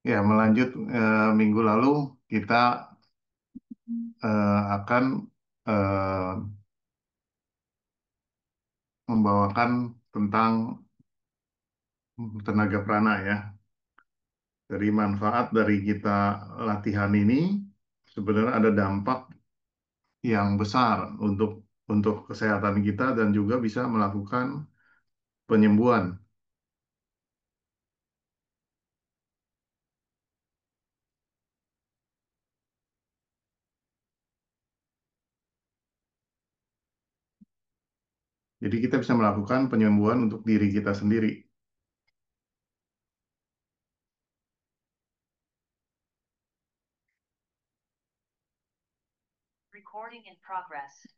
Ya, melanjut minggu lalu kita akan eh, membawakan tentang tenaga prana ya. Dari manfaat dari kita latihan ini sebenarnya ada dampak yang besar untuk kesehatan kita dan juga bisa melakukan penyembuhan. Jadi kita bisa melakukan penyembuhan untuk diri kita sendiri. Recording in progress.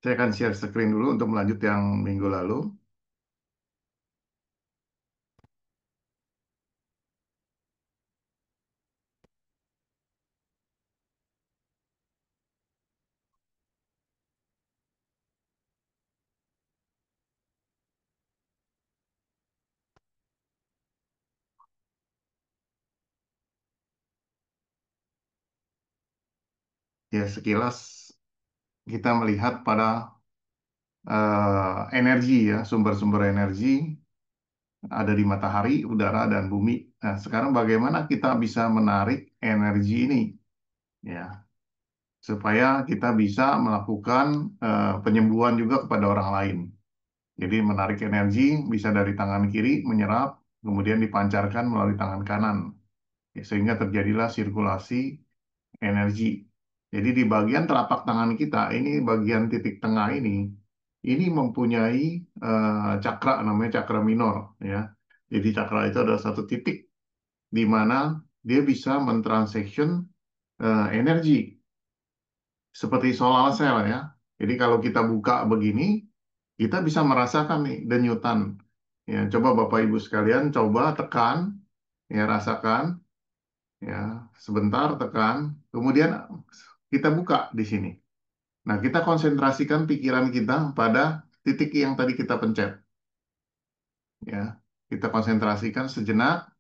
Saya akan share screen dulu untuk melanjut yang minggu lalu. Ya, sekilas kita melihat pada energi ya, sumber-sumber energi ada di matahari, udara, dan bumi. Nah, sekarang bagaimana kita bisa menarik energi ini, ya, supaya kita bisa melakukan penyembuhan juga kepada orang lain. Jadi menarik energi bisa dari tangan kiri menyerap, kemudian dipancarkan melalui tangan kanan, ya, sehingga terjadilah sirkulasi energi. Jadi di bagian telapak tangan kita, ini bagian titik tengah ini mempunyai cakra namanya cakra minor, ya. Jadi cakra itu adalah satu titik di mana dia bisa mentransaction energi seperti solar cell ya. Jadi kalau kita buka begini, kita bisa merasakan nih denyutan. Ya, coba Bapak Ibu sekalian coba tekan, ya rasakan, ya sebentar tekan, kemudian kita buka di sini. Nah, kita konsentrasikan pikiran kita pada titik yang tadi kita pencet, ya. Kita konsentrasikan sejenak,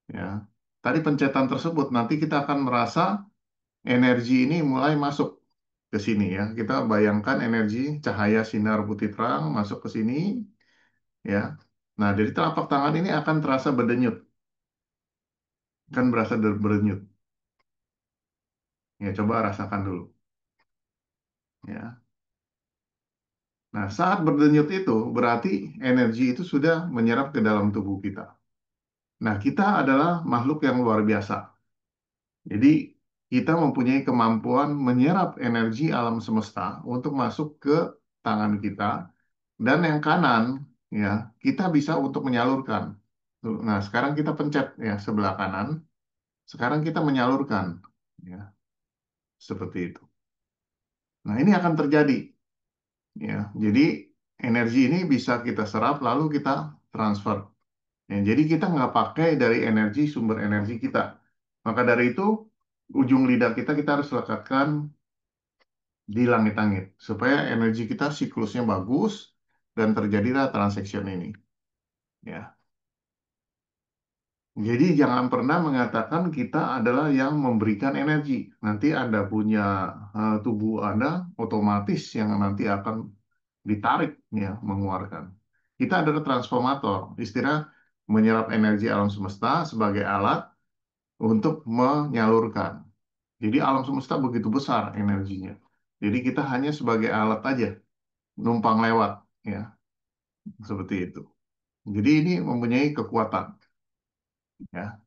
ya. Tadi pencetan tersebut nanti kita akan merasa energi ini mulai masuk ke sini ya. Kita bayangkan energi cahaya sinar putih terang masuk ke sini, ya. Nah, dari telapak tangan ini akan terasa berdenyut, kan berasa berdenyut. Ya, coba rasakan dulu, ya. Nah, saat berdenyut itu berarti energi itu sudah menyerap ke dalam tubuh kita. Nah, kita adalah makhluk yang luar biasa. Jadi, kita mempunyai kemampuan menyerap energi alam semesta untuk masuk ke tangan kita, dan yang kanan, ya, kita bisa untuk menyalurkan. Tuh, nah, sekarang kita pencet ya sebelah kanan. Sekarang kita menyalurkan, ya, seperti itu. Nah, ini akan terjadi, ya. Jadi energi ini bisa kita serap lalu kita transfer. Ya, jadi kita nggak pakai dari energi sumber energi kita. Maka dari itu ujung lidah kita harus lekatkan di langit-langit supaya energi kita siklusnya bagus dan terjadilah transaction ini. Ya. Jadi jangan pernah mengatakan kita adalah yang memberikan energi. Nanti Anda punya tubuh Anda otomatis yang nanti akan ditarik ya mengeluarkan. Kita adalah transformator, istilah menyerap energi alam semesta sebagai alat untuk menyalurkan. Jadi alam semesta begitu besar energinya. Jadi kita hanya sebagai alat aja, numpang lewat ya, seperti itu. Jadi ini mempunyai kekuatan ya.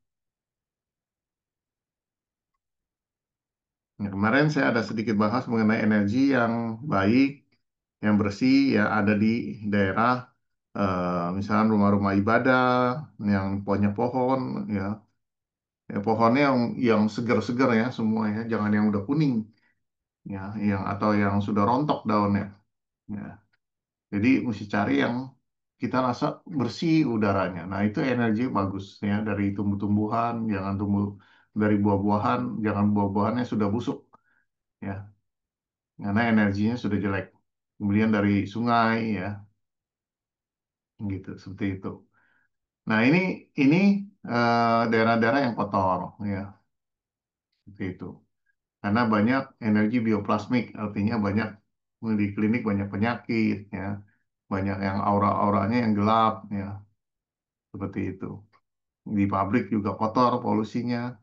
Nah, kemarin saya ada sedikit bahas mengenai energi yang baik, yang bersih, ya ada di daerah misalnya rumah-rumah ibadah yang punya pohon, ya. Ya, pohonnya yang segar-segar ya semuanya, jangan yang udah kuning ya, yang atau yang sudah rontok daunnya. Ya. Jadi mesti cari yang kita rasa bersih udaranya. Nah, itu energi bagus ya dari tumbuh-tumbuhan, jangan tumbuh dari buah-buahan, jangan buah-buahannya sudah busuk ya, karena energinya sudah jelek. Kemudian dari sungai ya, gitu seperti itu. Nah, ini daerah-daerah yang kotor ya, seperti itu. Karena banyak energi bioplasmik, artinya banyak di klinik banyak penyakit ya, banyak yang aura-auranya yang gelap ya, seperti itu. Di pabrik juga kotor polusinya.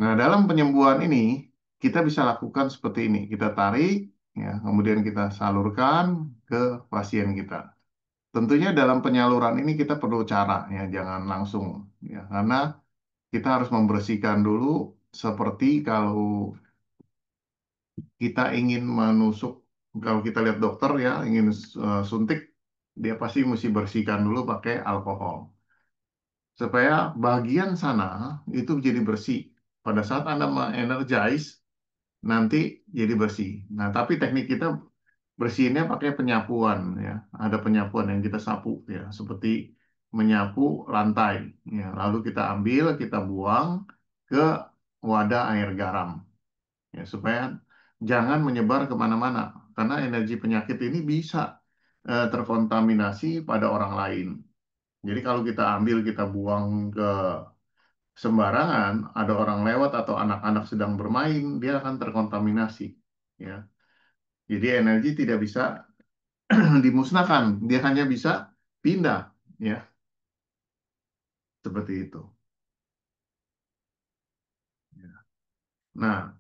Nah, dalam penyembuhan ini kita bisa lakukan seperti ini. Kita tarik ya, kemudian kita salurkan ke pasien kita. Tentunya dalam penyaluran ini kita perlu cara ya, jangan langsung ya, karena kita harus membersihkan dulu seperti kalau kita ingin menusuk, kalau kita lihat dokter ya, ingin suntik, dia pasti mesti bersihkan dulu pakai alkohol. Supaya bagian sana itu jadi bersih. Pada saat Anda energize, nanti jadi bersih. Nah, tapi teknik kita bersihinnya pakai penyapuan ya. Ada penyapuan yang kita sapu ya, seperti menyapu lantai ya. Lalu kita ambil, kita buang ke wadah air garam ya, supaya jangan menyebar kemana-mana karena energi penyakit ini bisa terkontaminasi pada orang lain. Jadi kalau kita ambil kita buang ke sembarangan, ada orang lewat atau anak-anak sedang bermain, dia akan terkontaminasi. Ya, jadi energi tidak bisa dimusnahkan, dia hanya bisa pindah. Ya, seperti itu. Ya. Nah,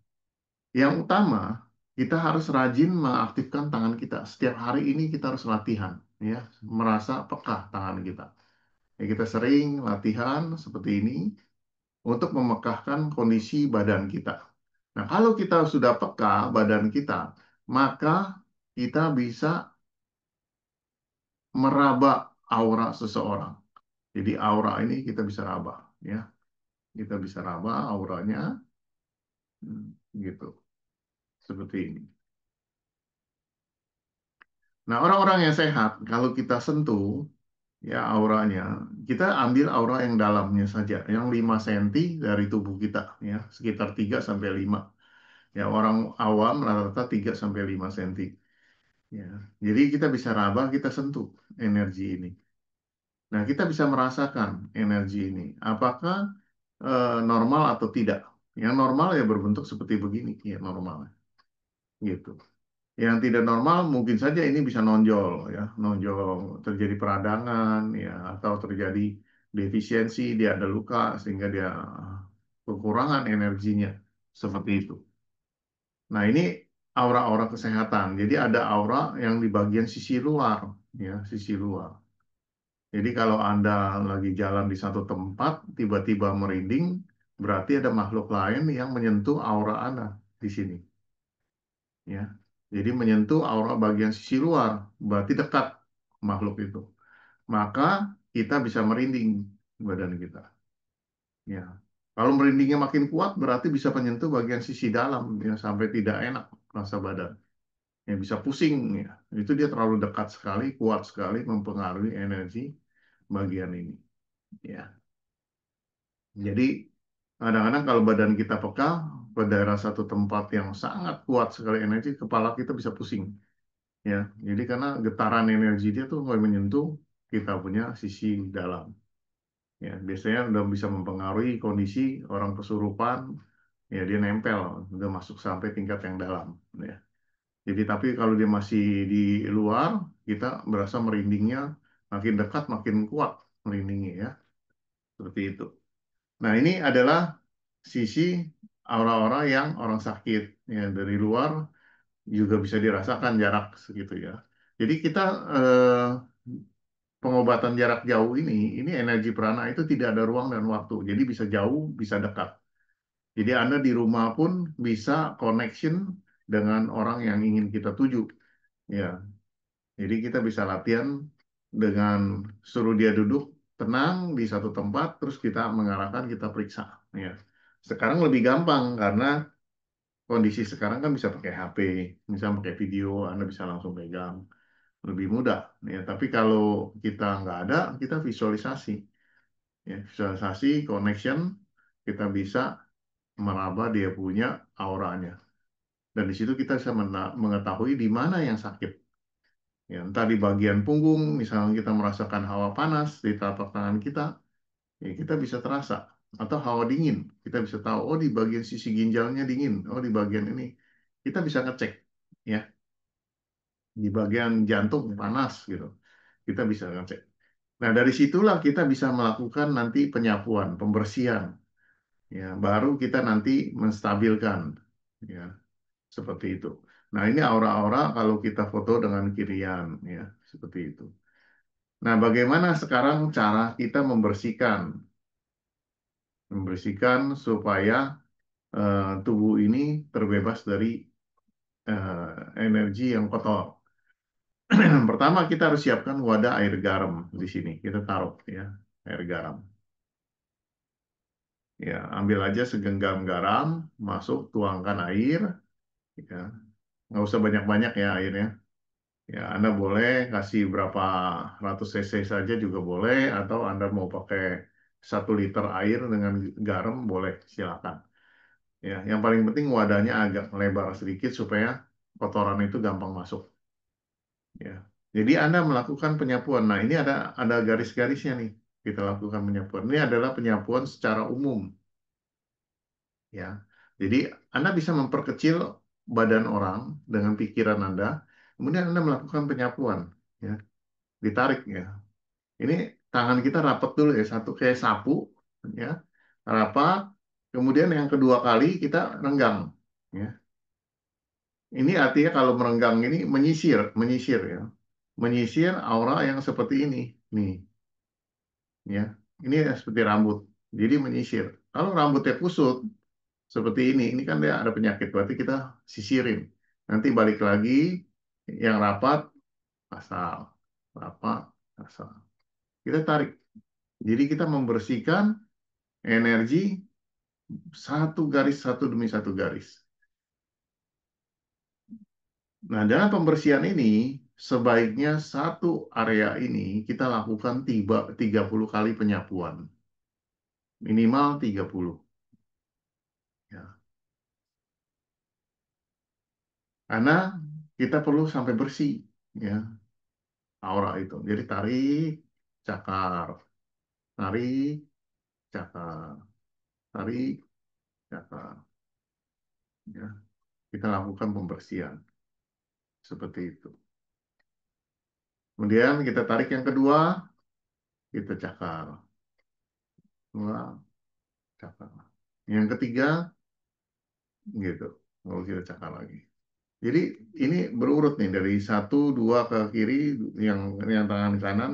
yang utama kita harus rajin mengaktifkan tangan kita. Setiap hari ini kita harus latihan, ya, merasa peka tangan kita. Ya, kita sering latihan seperti ini untuk memekahkan kondisi badan kita. Nah, kalau kita sudah peka badan kita, maka kita bisa meraba aura seseorang. Jadi aura ini kita bisa raba, ya. Kita bisa raba auranya, gitu. Seperti ini. Nah, orang-orang yang sehat, kalau kita sentuh, ya auranya, kita ambil aura yang dalamnya saja, yang 5 cm dari tubuh kita, ya, sekitar 3 sampai 5. Ya, orang awam rata-rata 3 sampai 5 cm. Ya. Jadi kita bisa raba, kita sentuh energi ini. Nah, kita bisa merasakan energi ini. Apakah normal atau tidak? Yang normal ya berbentuk seperti begini, ya normal, gitu. Yang tidak normal mungkin saja ini bisa nonjol, ya, nonjol terjadi peradangan, ya, atau terjadi defisiensi, dia ada luka sehingga dia kekurangan energinya, seperti itu. Nah, ini aura-aura kesehatan. Jadi ada aura yang di bagian sisi luar, ya, sisi luar. Jadi kalau Anda lagi jalan di satu tempat, tiba-tiba merinding, berarti ada makhluk lain yang menyentuh aura Anda di sini. Ya, jadi menyentuh aura bagian sisi luar, berarti dekat makhluk itu. Maka kita bisa merinding badan kita. Ya, kalau merindingnya makin kuat, berarti bisa menyentuh bagian sisi dalam, ya, sampai tidak enak rasa badan. Ya, bisa pusing. Ya, itu dia terlalu dekat sekali, kuat sekali mempengaruhi energi bagian ini. Ya. Jadi kadang-kadang kalau badan kita peka ke daerah satu tempat yang sangat kuat sekali energi, kepala kita bisa pusing. Ya, jadi karena getaran energi dia tuh mulai menyentuh kita punya sisi dalam. Ya, biasanya udah bisa mempengaruhi kondisi orang kesurupan. Ya, dia nempel, udah masuk sampai tingkat yang dalam. Ya. Jadi tapi kalau dia masih di luar, kita berasa merindingnya makin dekat, makin kuat merindingnya ya, seperti itu. Nah, ini adalah sisi aura-aura yang orang sakit ya, dari luar juga bisa dirasakan jarak segitu ya. Jadi kita eh, pengobatan jarak jauh ini energi prana itu tidak ada ruang dan waktu. Jadi bisa jauh, bisa dekat. Jadi Anda di rumah pun bisa connection dengan orang yang ingin kita tuju. Ya, jadi kita bisa latihan dengan suruh dia duduk, tenang di satu tempat, terus kita mengarahkan, kita periksa. Ya. Sekarang lebih gampang karena kondisi sekarang kan bisa pakai HP, bisa pakai video, Anda bisa langsung pegang, lebih mudah. Ya. Tapi kalau kita nggak ada, kita visualisasi. Ya. Visualisasi, connection, kita bisa meraba dia punya auranya. Dan di situ kita bisa mengetahui di mana yang sakit. Ya, entah di bagian punggung, misalnya kita merasakan hawa panas di telapak tangan kita, ya kita bisa terasa. Atau hawa dingin, kita bisa tahu, oh di bagian sisi ginjalnya dingin, oh di bagian ini. Kita bisa ngecek, ya, di bagian jantung panas gitu. Kita bisa ngecek. Nah, dari situlah kita bisa melakukan nanti penyapuan, pembersihan. Ya, baru kita nanti menstabilkan. Ya, seperti itu. Nah, ini aura-aura kalau kita foto dengan kirian, ya, seperti itu. Nah, bagaimana sekarang cara kita membersihkan? Membersihkan supaya tubuh ini terbebas dari energi yang kotor. Pertama, kita harus siapkan wadah air garam di sini. Kita taruh ya air garam. Ya, ambil aja segenggam garam, masuk, tuangkan air. Ya, nggak usah banyak-banyak ya airnya. Ya, Anda boleh kasih berapa ratus cc saja juga boleh, atau Anda mau pakai 1 liter air dengan garam boleh, silakan. Ya, yang paling penting wadahnya agak lebar sedikit supaya kotoran itu gampang masuk. Ya, jadi Anda melakukan penyapuan. Nah, ini ada garis-garisnya nih. Kita lakukan penyapuan. Ini adalah penyapuan secara umum. Ya, jadi Anda bisa memperkecil badan orang dengan pikiran Anda. Kemudian Anda melakukan penyapuan. Ya, ditarik ya. Ini tangan kita rapat dulu ya, satu kayak sapu, ya, rapat. Kemudian yang kedua kali kita renggang, ya. Ini artinya kalau merenggang ini menyisir, menyisir ya, menyisir aura yang seperti ini, nih, ya. Ini seperti rambut, jadi menyisir. Kalau rambutnya kusut seperti ini kan dia ada penyakit, berarti kita sisirin. Nanti balik lagi, yang rapat, asal, rapat, asal. Kita tarik. Jadi kita membersihkan energi satu garis satu demi satu garis. Nah, dalam pembersihan ini sebaiknya satu area ini kita lakukan 30 kali penyapuan. Minimal 30. Ya. Karena kita perlu sampai bersih ya aura itu. Jadi tarik, cakar, tarik, cakar, tarik, cakar. Ya. Kita lakukan pembersihan seperti itu. Kemudian kita tarik yang kedua, kita cakar. Dua, cakar. Yang ketiga, gitu. Lalu kita cakar lagi. Jadi ini berurut nih dari satu dua ke kiri, yang tangan kanan,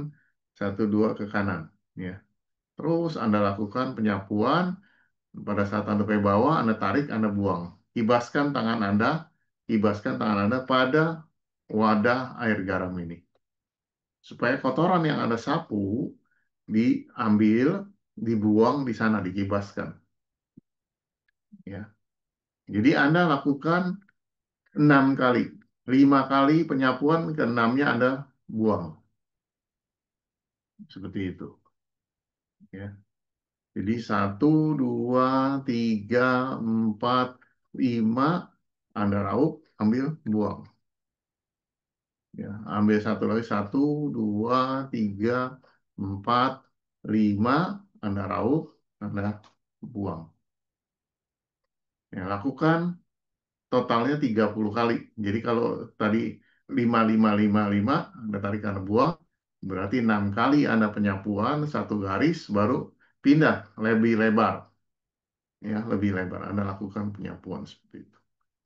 satu dua ke kanan. Ya. Terus Anda lakukan penyapuan. Pada saat Anda ke bawah, Anda tarik, Anda buang. Kibaskan tangan Anda pada wadah air garam ini. Supaya kotoran yang Anda sapu diambil, dibuang di sana, dikibaskan. Ya. Jadi Anda lakukan 6 kali. 5 kali penyapuan, keenamnya Anda buang. Seperti itu. Ya. Jadi 1, 2, 3, 4, 5, Anda raup, ambil, buang. Ya, ambil satu lagi, 1, 2, 3, 4, 5, Anda raup, Anda buang. Ya, lakukan totalnya 30 kali. Jadi kalau tadi 5, 5, 5, 5, Anda tarik, Anda buang, berarti 6 kali Anda penyapuan, satu garis, baru pindah, lebih lebar. Ya, lebih lebar. Anda lakukan penyapuan seperti itu.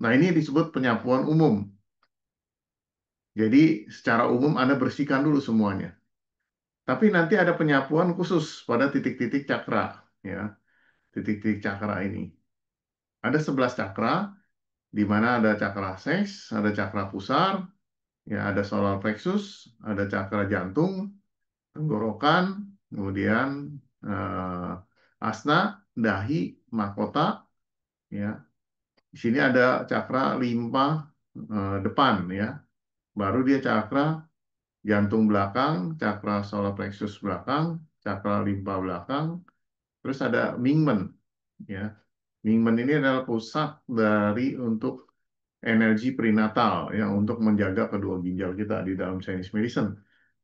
Nah, ini disebut penyapuan umum. Jadi, secara umum Anda bersihkan dulu semuanya. Tapi nanti ada penyapuan khusus pada titik-titik cakra. Ya, titik-titik cakra ini. Ada 11 cakra, di mana ada cakra seks, ada cakra pusar, ya ada solar plexus, ada cakra jantung, tenggorokan, kemudian asna, dahi, mahkota, ya. Di sini ada cakra limpa depan, ya. Baru dia cakra jantung belakang, cakra solar plexus belakang, cakra limpa belakang, terus ada Mingmen, ya. Mingmen ini adalah pusat dari untuk energi prenatal, ya, untuk menjaga kedua ginjal kita di dalam Chinese medicine.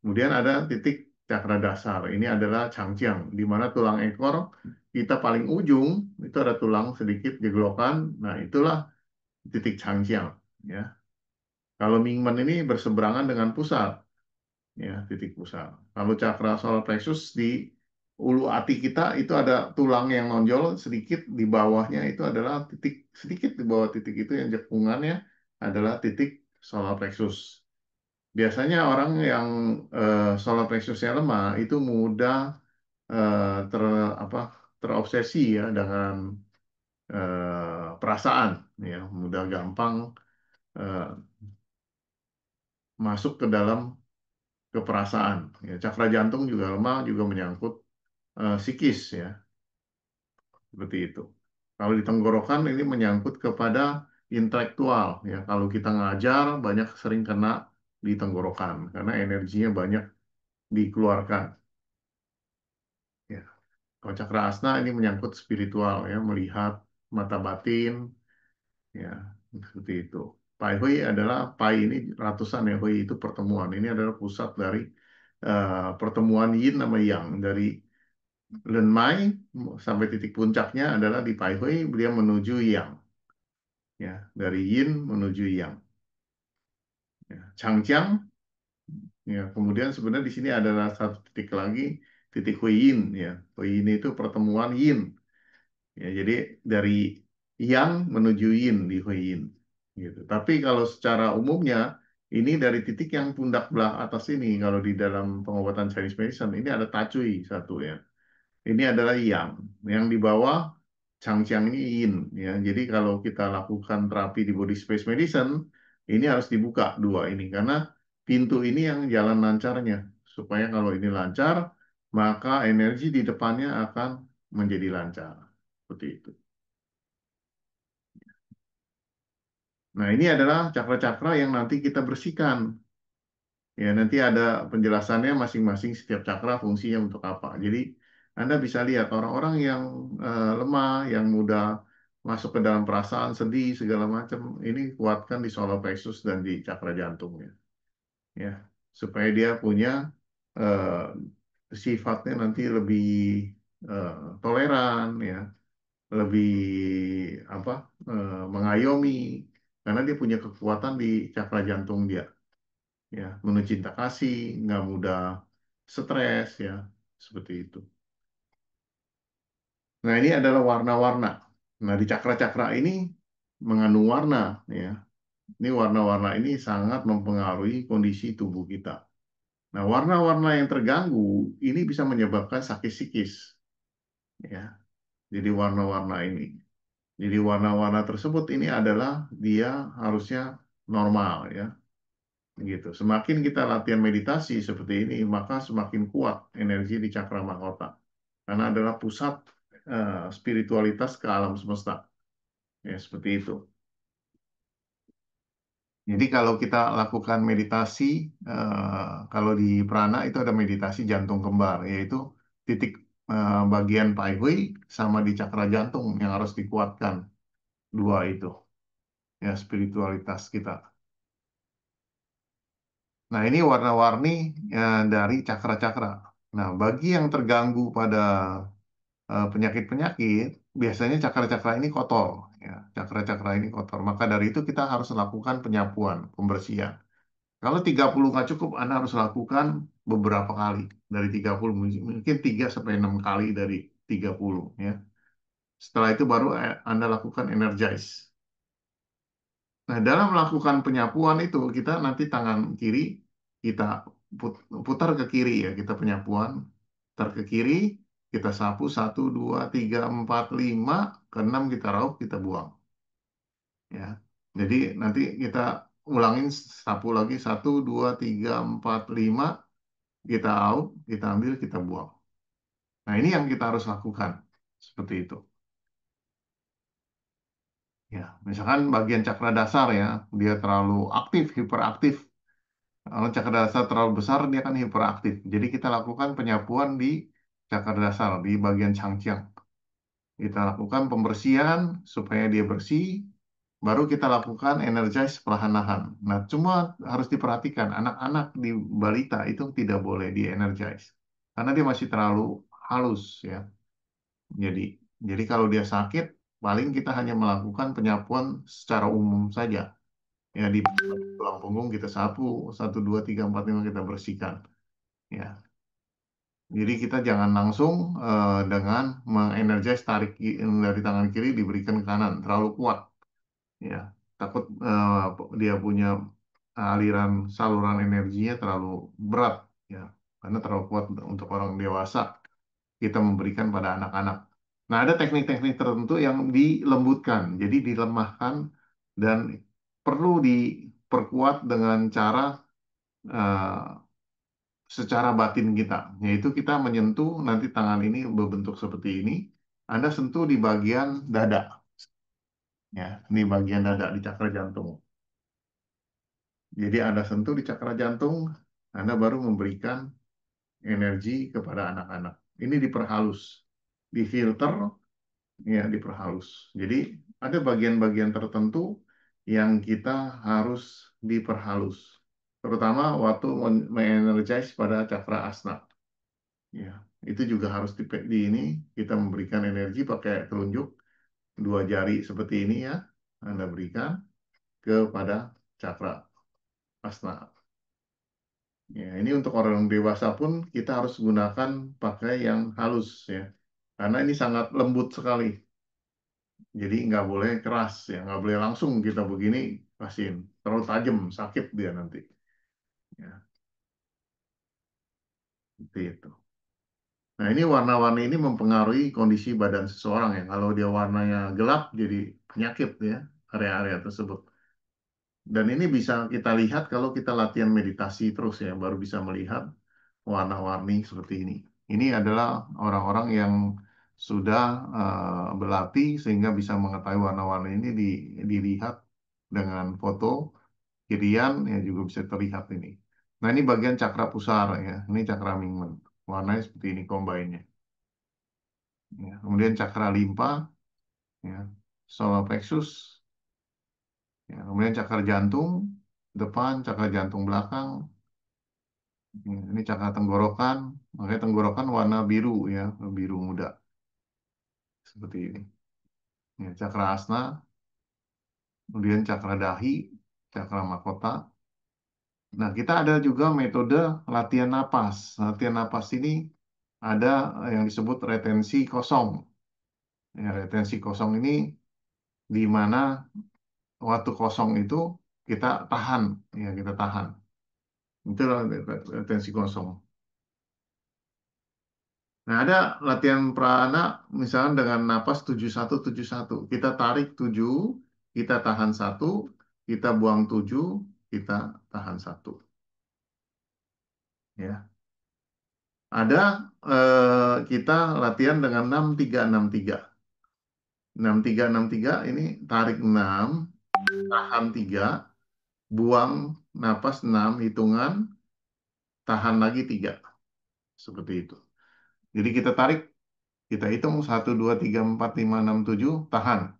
Kemudian ada titik cakra dasar. Ini adalah Changjiang, di mana tulang ekor kita paling ujung itu ada tulang sedikit jeglokan. Nah, itulah titik Changjiang, ya. Kalau Mingmen ini berseberangan dengan pusat, ya, titik pusat. Kalau cakra solar plexus di ulu hati kita itu ada tulang yang nonjol sedikit di bawahnya, itu adalah titik sedikit di bawah titik itu yang cekungannya adalah titik solar plexus. Biasanya orang yang solar plexusnya lemah itu mudah ter apa terobsesi, ya, dengan perasaan, ya, mudah gampang eh, masuk ke dalam keperasaan. Ya, cakra jantung juga lemah, juga menyangkut psikis, ya, seperti itu. Kalau di tenggorokan ini menyangkut kepada intelektual, ya. Kalau kita ngajar banyak sering kena di tenggorokan karena energinya banyak dikeluarkan. Ya. Kalau cakra asna ini menyangkut spiritual, ya, melihat mata batin, ya, seperti itu. Pai Hui adalah pai ini ratusan, ya, Hui itu pertemuan. Ini adalah pusat dari pertemuan Yin sama Yang dari Lenmai sampai titik puncaknya adalah di Pai Hui, beliau menuju Yang, ya, dari Yin menuju Yang, ya. Changjiang, ya, kemudian sebenarnya di sini adalah satu titik lagi, titik Hui Yin, ya. Hui Yin itu pertemuan Yin, ya, jadi dari Yang menuju Yin di Hui Yin, gitu. Tapi kalau secara umumnya ini dari titik yang pundak belah atas ini, kalau di dalam pengobatan Chinese medicine ini ada tacui satu, ya. Ini adalah yang di bawah Changjiang ini yin, ya. Jadi kalau kita lakukan terapi di body space medicine, ini harus dibuka dua ini karena pintu ini yang jalan lancarnya. Supaya kalau ini lancar, maka energi di depannya akan menjadi lancar. Seperti itu. Nah, ini adalah cakra-cakra yang nanti kita bersihkan. Ya, nanti ada penjelasannya masing-masing setiap cakra fungsinya untuk apa. Jadi, Anda bisa lihat orang-orang yang lemah, yang mudah masuk ke dalam perasaan, sedih, segala macam, ini kuatkan di solar plexus dan di cakra jantungnya. Ya, supaya dia punya eh, sifatnya nanti lebih eh, toleran, ya, lebih apa mengayomi, karena dia punya kekuatan di cakra jantung dia, ya, penuh cinta kasih, nggak mudah stres, ya, seperti itu. Nah, ini adalah warna-warna. Nah, di cakra-cakra ini mengandung warna, ya. Ini warna-warna ini sangat mempengaruhi kondisi tubuh kita. Nah, warna-warna yang terganggu ini bisa menyebabkan sakit psikis, ya. Jadi warna-warna ini. Jadi warna-warna tersebut ini adalah dia harusnya normal, ya. Gitu. Semakin kita latihan meditasi seperti ini, maka semakin kuat energi di cakra mahkota. Karena adalah pusat spiritualitas ke alam semesta. Ya, seperti itu. Jadi kalau kita lakukan meditasi, kalau di prana itu ada meditasi jantung kembar, yaitu titik bagian pai hui sama di cakra jantung yang harus dikuatkan. Dua itu, ya, spiritualitas kita. Nah, ini warna-warni dari cakra-cakra. Nah, bagi yang terganggu pada penyakit-penyakit, biasanya cakra-cakra ini kotor. Ya, cakra-cakra ini kotor. Maka dari itu kita harus lakukan penyapuan, pembersihan. Kalau 30 nggak cukup, Anda harus lakukan beberapa kali. Dari 30, mungkin 3 sampai 6 kali dari 30. Ya. Setelah itu baru Anda lakukan energize. Nah, dalam melakukan penyapuan itu, kita nanti tangan kiri, kita putar ke kiri, ya, kita penyapuan, putar ke kiri, kita sapu, 1, 2, 3, 4, 5, ke 6 kita raup, kita buang. Ya. Jadi nanti kita ulangin, sapu lagi, 1, 2, 3, 4, 5, kita out, kita ambil, kita buang. Nah, ini yang kita harus lakukan. Seperti itu. Ya, misalkan bagian cakra dasar ya, dia terlalu aktif, hiperaktif. Kalau cakra dasar terlalu besar, dia akan hiperaktif. Jadi kita lakukan penyapuan di cakra dasar, di bagian cangciang. Kita lakukan pembersihan supaya dia bersih, baru kita lakukan energize perlahan-lahan. Nah, cuma harus diperhatikan, anak-anak di balita itu tidak boleh di energize. Karena dia masih terlalu halus ya. Jadi, jadi kalau dia sakit, paling kita hanya melakukan penyapuan secara umum saja. Ya, di tulang punggung kita sapu, 1, 2, 3, 4, 5 kita bersihkan. Ya, jadi kita jangan langsung dengan mengenergize tarik dari tangan kiri diberikan ke kanan, terlalu kuat. Ya, takut dia punya aliran saluran energinya terlalu berat. Ya, karena terlalu kuat untuk orang dewasa. Kita memberikan pada anak-anak. Nah, ada teknik-teknik tertentu yang dilembutkan, jadi dilemahkan dan perlu diperkuat dengan cara eh, secara batin kita, yaitu kita menyentuh nanti tangan ini berbentuk seperti ini. Anda sentuh di bagian dada, ya, ini bagian dada di cakra jantung. Jadi Anda sentuh di cakra jantung, Anda baru memberikan energi kepada anak-anak. Ini diperhalus, difilter, ya diperhalus. Jadi ada bagian-bagian tertentu yang kita harus diperhalus. Terutama waktu mengenergize pada cakra asna. Ya, itu juga harus di ini kita memberikan energi pakai telunjuk 2 jari seperti ini ya. Anda berikan kepada cakra asna. Ya, ini untuk orang dewasa pun kita harus gunakan pakai yang halus ya. Karena ini sangat lembut sekali. Jadi nggak boleh keras ya, nggak boleh langsung kita begini pasien terlalu tajam sakit dia nanti. Ya, seperti itu. Nah ini warna-warni ini mempengaruhi kondisi badan seseorang ya. Kalau dia warnanya gelap jadi penyakit ya area-area tersebut. Dan ini bisa kita lihat kalau kita latihan meditasi terus ya, baru bisa melihat warna-warni seperti ini. Ini adalah orang-orang yang sudah berlatih sehingga bisa mengetahui warna-warni ini dilihat dengan foto kirian ya juga bisa terlihat ini. Nah ini bagian cakra pusara ya, ini cakra Mingmen. Warnanya seperti ini combine-nya. Ya. Kemudian cakra limpa, ya, solar plexus, ya. Kemudian cakra jantung depan, cakra jantung belakang, ya. Ini cakra tenggorokan, makanya tenggorokan warna biru ya, biru muda seperti ini. Ya, cakra asna, kemudian cakra dahi, cakra mahkota. Nah, kita ada juga metode latihan napas. Latihan napas ini ada yang disebut retensi kosong. Ya, retensi kosong ini di mana waktu kosong itu kita tahan, ya kita tahan. Itu retensi kosong. Nah, ada latihan prana misalnya dengan napas 7171. Kita tarik 7, kita tahan 1, kita buang 7, kita tahan 1. Ya. Ada kita latihan dengan 6363. 6363 ini tarik 6, tahan 3, buang napas 6 hitungan, tahan lagi 3. Seperti itu. Jadi kita tarik, kita hitung 1, 2, 3, 4, 5, 6, 7, tahan.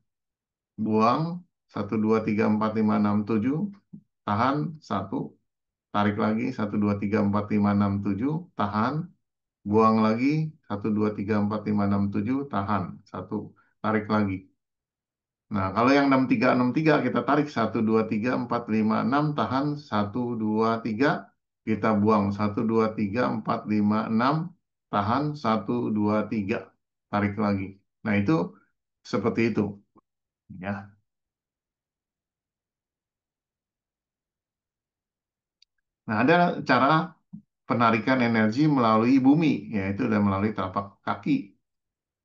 Buang 1, 2, 3, 4, 5, 6, 7, tahan 1, tarik lagi 1, 2, 3, 4, 5, 6, 7, tahan, buang lagi 1, 2, 3, 4, 5, 6, 7, tahan 1, tarik lagi. Nah, kalau yang 6363 kita tarik 1, 2, 3, 4, 5, 6, tahan 1, 2, 3, kita buang 1, 2, 3, 4, 5, 6, tahan 1, 2, 3, tarik lagi. Nah, itu seperti itu ya. Nah, ada cara penarikan energi melalui bumi, yaitu dan melalui telapak kaki.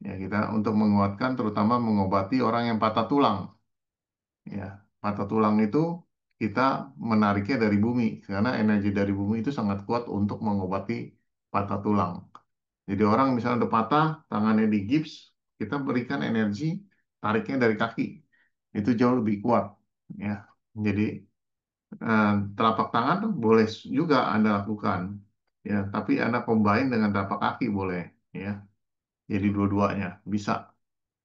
Ya, kita untuk menguatkan, terutama mengobati orang yang patah tulang. Ya, patah tulang itu kita menariknya dari bumi, karena energi dari bumi itu sangat kuat untuk mengobati patah tulang. Jadi orang misalnya udah patah, tangannya di gips, kita berikan energi tariknya dari kaki. Itu jauh lebih kuat. Ya, jadi telapak tangan boleh juga Anda lakukan. Ya, tapi Anda combine dengan telapak kaki boleh. Ya, jadi dua-duanya bisa.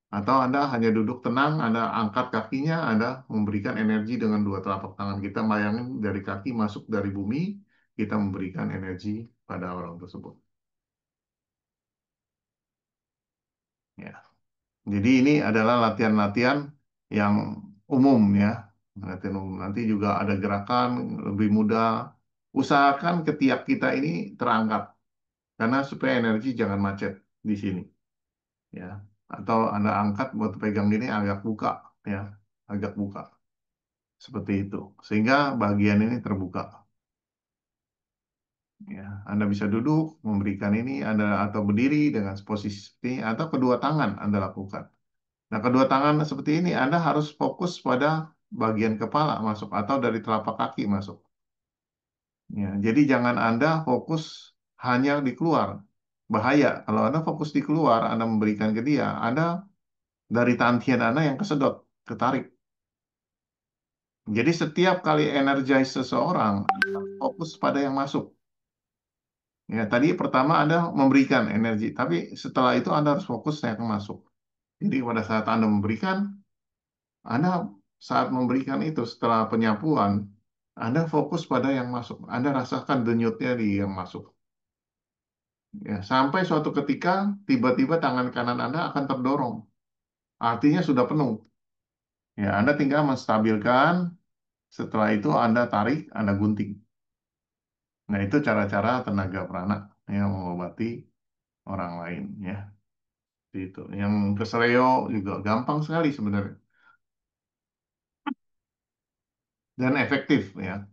Atau Anda hanya duduk tenang, Anda angkat kakinya, Anda memberikan energi dengan dua telapak tangan kita. Bayangin dari kaki masuk dari bumi, kita memberikan energi pada orang tersebut. Ya. Jadi ini adalah latihan-latihan yang umum ya. Latihan umum. Nanti juga ada gerakan lebih mudah. Usahakan ketiak kita ini terangkat karena supaya energi jangan macet di sini ya. Atau Anda angkat buat pegang ini agak buka ya, agak buka seperti itu. Sehingga bagian ini terbuka ya. Anda bisa duduk memberikan ini Anda atau berdiri dengan posisi seperti ini, atau kedua tangan Anda lakukan. Nah, kedua tangan seperti ini Anda harus fokus pada bagian kepala masuk atau dari telapak kaki masuk. Ya, jadi jangan Anda fokus hanya di keluar. Bahaya kalau Anda fokus di keluar, Anda memberikan ke dia, Anda dari tantian Anda yang kesedot, ketarik. Jadi setiap kali energize seseorang, fokus pada yang masuk. Ya, tadi pertama Anda memberikan energi, tapi setelah itu Anda harus fokus yang masuk. Jadi pada saat Anda memberikan, Anda saat memberikan itu setelah penyapuan, Anda fokus pada yang masuk. Anda rasakan denyutnya di yang masuk. Ya, sampai suatu ketika tiba-tiba tangan kanan Anda akan terdorong. Artinya sudah penuh. Ya, Anda tinggal menstabilkan. Setelah itu Anda tarik, Anda gunting. Nah, itu cara-cara tenaga prana yang mengobati orang lain. Ya, itu. Yang keseleo juga gampang sekali sebenarnya dan efektif. Ya,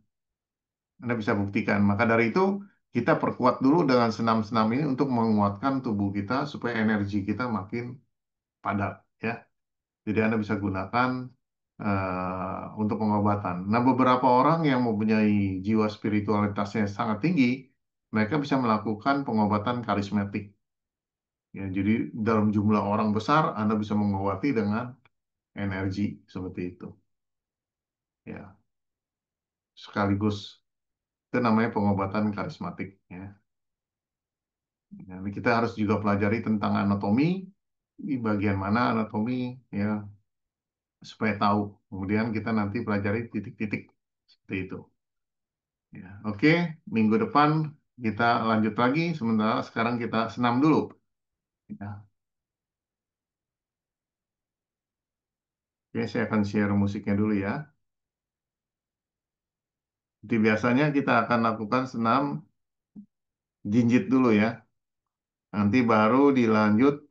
Anda bisa buktikan. Maka dari itu, kita perkuat dulu dengan senam-senam ini untuk menguatkan tubuh kita supaya energi kita makin padat. Ya, jadi Anda bisa gunakan untuk pengobatan. Nah, beberapa orang yang mempunyai jiwa spiritualitasnya sangat tinggi, mereka bisa melakukan pengobatan karismatik. Ya, jadi dalam jumlah orang besar, Anda bisa mengobati dengan energi seperti itu. Ya, sekaligus itu namanya pengobatan karismatik. Ya. Jadi kita harus juga pelajari tentang anatomi, di bagian mana anatomi, ya, supaya tahu. Kemudian kita nanti pelajari titik-titik seperti itu. Ya, oke, minggu depan kita lanjut lagi. Sementara sekarang kita senam dulu. Ya. Oke, saya akan share musiknya dulu ya. Jadi biasanya kita akan lakukan senam jinjit dulu ya. Nanti baru dilanjut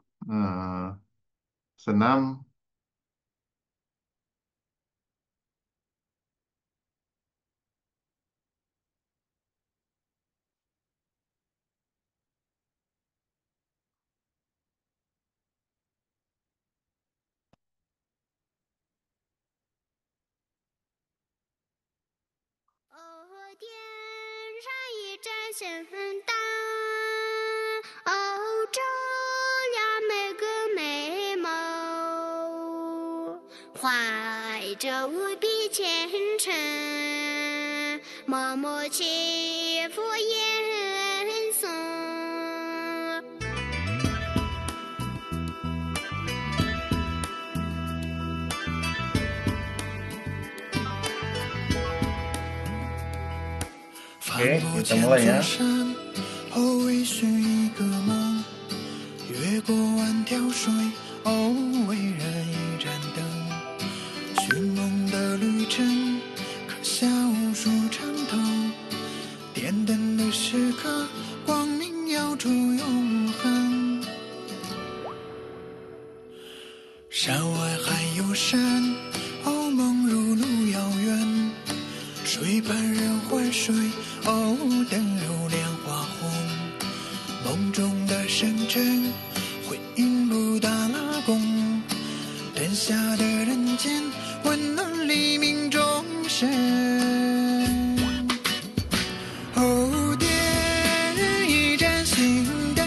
senam.天上一盏星灯，照亮每个美梦，怀着无比虔诚，默默祈福言诵。Oke, kita mulai ya. 后微醺一个梦，越过万条水，为人一盏灯。寻梦的旅程，刻下无数长头。点灯的时刻，光明耀出永恒。山外还有山，梦如路遥远。水畔人欢水，灯如莲花红。梦中的深沉，回应布达拉宫。灯下的人间，温暖黎明众生。点一盏心灯，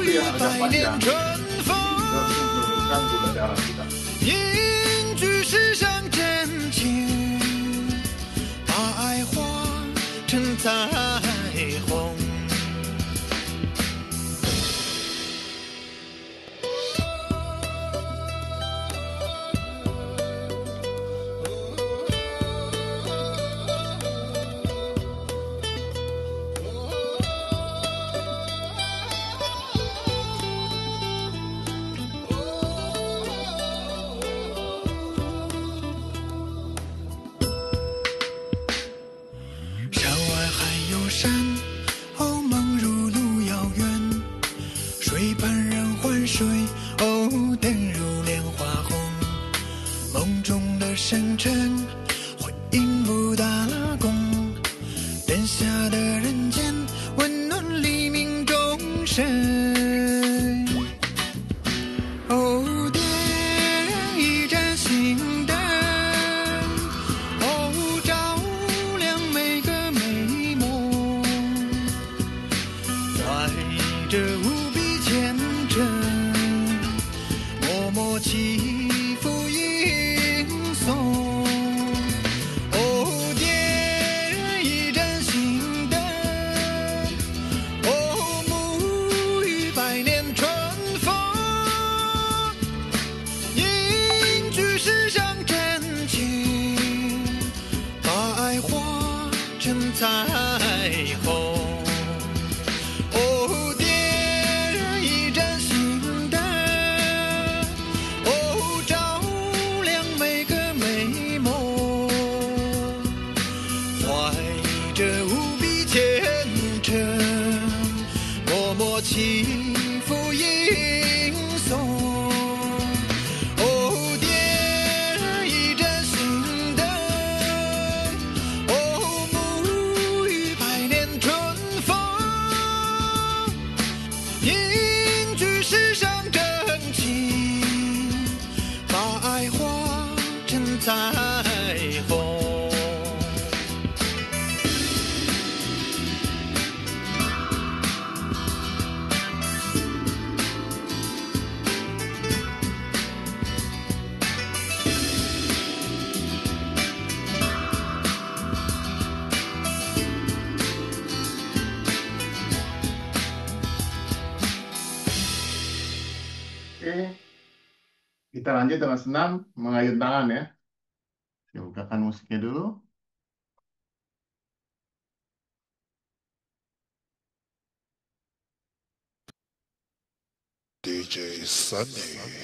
itu yang agak 百年 panjang. 春风， Itu untuk menurunkan gula darah kita. 凝聚世上真情，把爱化成彩虹。山外还有山，哦，梦如路遥远。水畔人欢睡，哦，灯如莲花红。梦中的深沉，会应不打工。灯下的人间，温暖黎明钟声。哦，点一盏心灯，哦，照亮每个美梦，怀着无比虔诚，默默祈福吟诵。哦，点一盏心灯，哦，沐浴百年春风，凝聚世上真情，把爱化成彩虹。哦，点一盏心灯，哦，照亮每个美梦，怀着无比虔诚，默默祈福吟诵。哦，点一盏心灯，哦，沐浴百年春风，凝聚世上真情，把爱化成彩虹。Oke, kita lanjut dengan senam mengayun tangan ya. Saya bukakan musiknya dulu. DJ Sunny.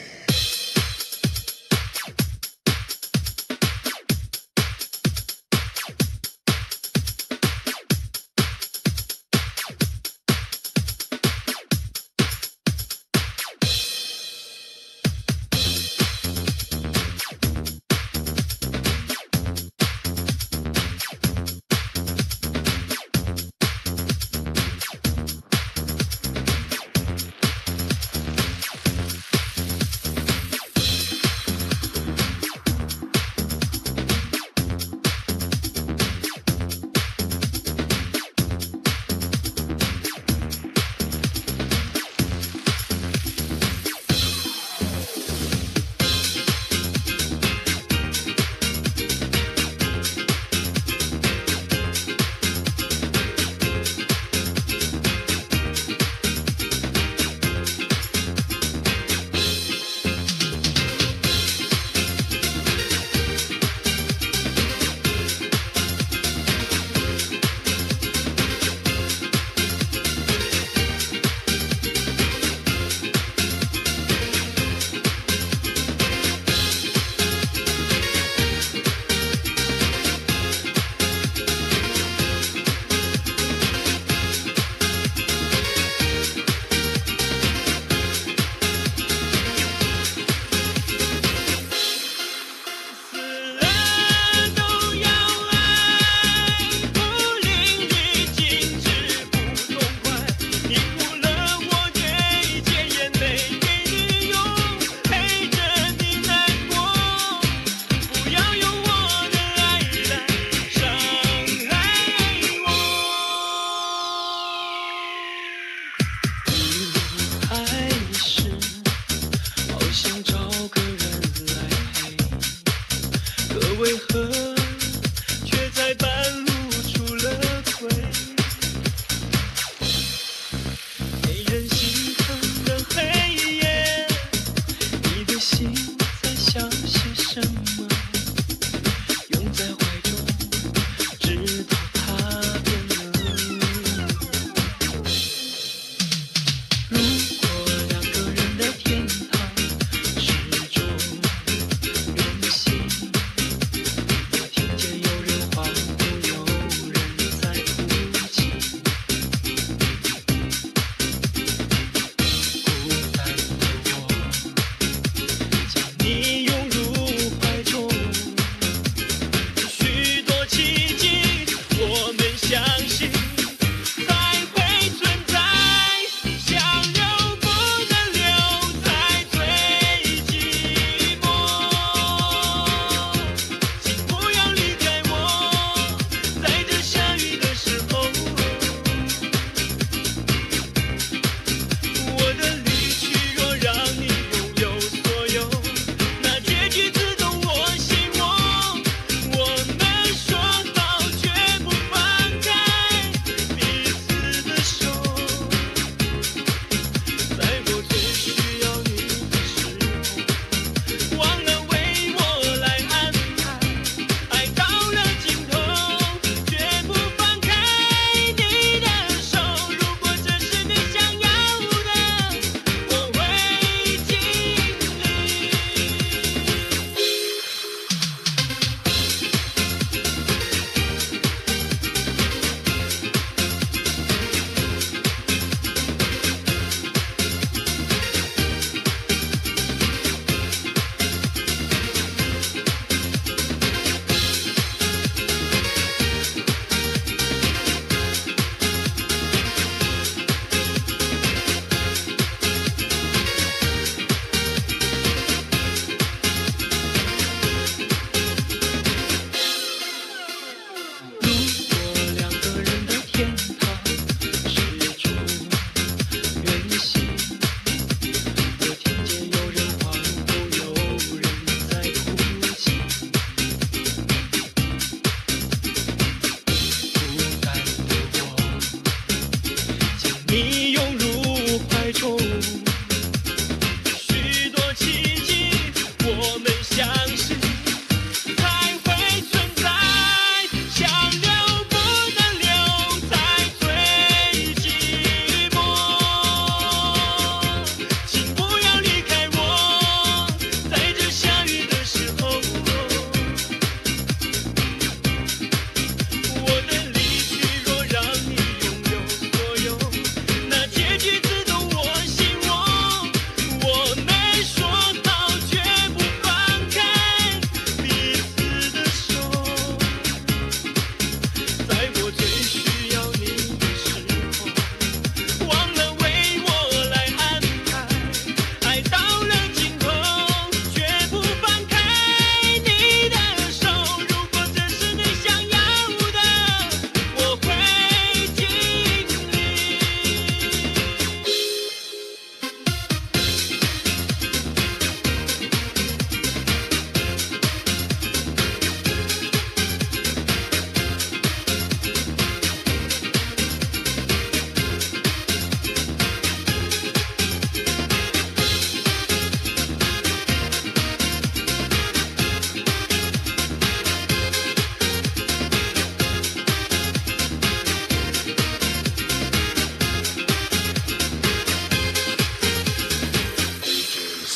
你涌入怀中。许多奇迹，我们相信才会存在。想留不能留在最寂寞，请不要离开我，在这下雨的时候。我的离去若让你拥有所有，那结局自动我心窝。我没说好绝不放开彼此的手，在我最需要你的时候，忘了为我来安排。爱到了尽头，绝不放开你的手。如果这是你想要的，我会尽力。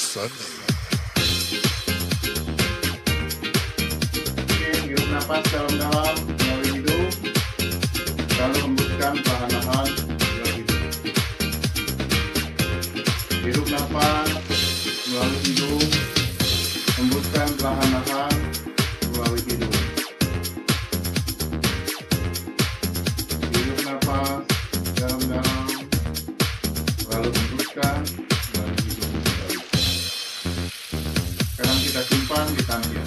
Sunday. Oke, hirup nafas dalam-dalam melalui hidung, lalu hembuskan perlahan-lahan melalui hidung. Hirup nafas melalui hidung, hembuskan perlahan-lahan melalui hidung. Hirup nafas dalam-dalam, lalu hembuskan melalui hidung. Sekarang kita simpan di tangkian.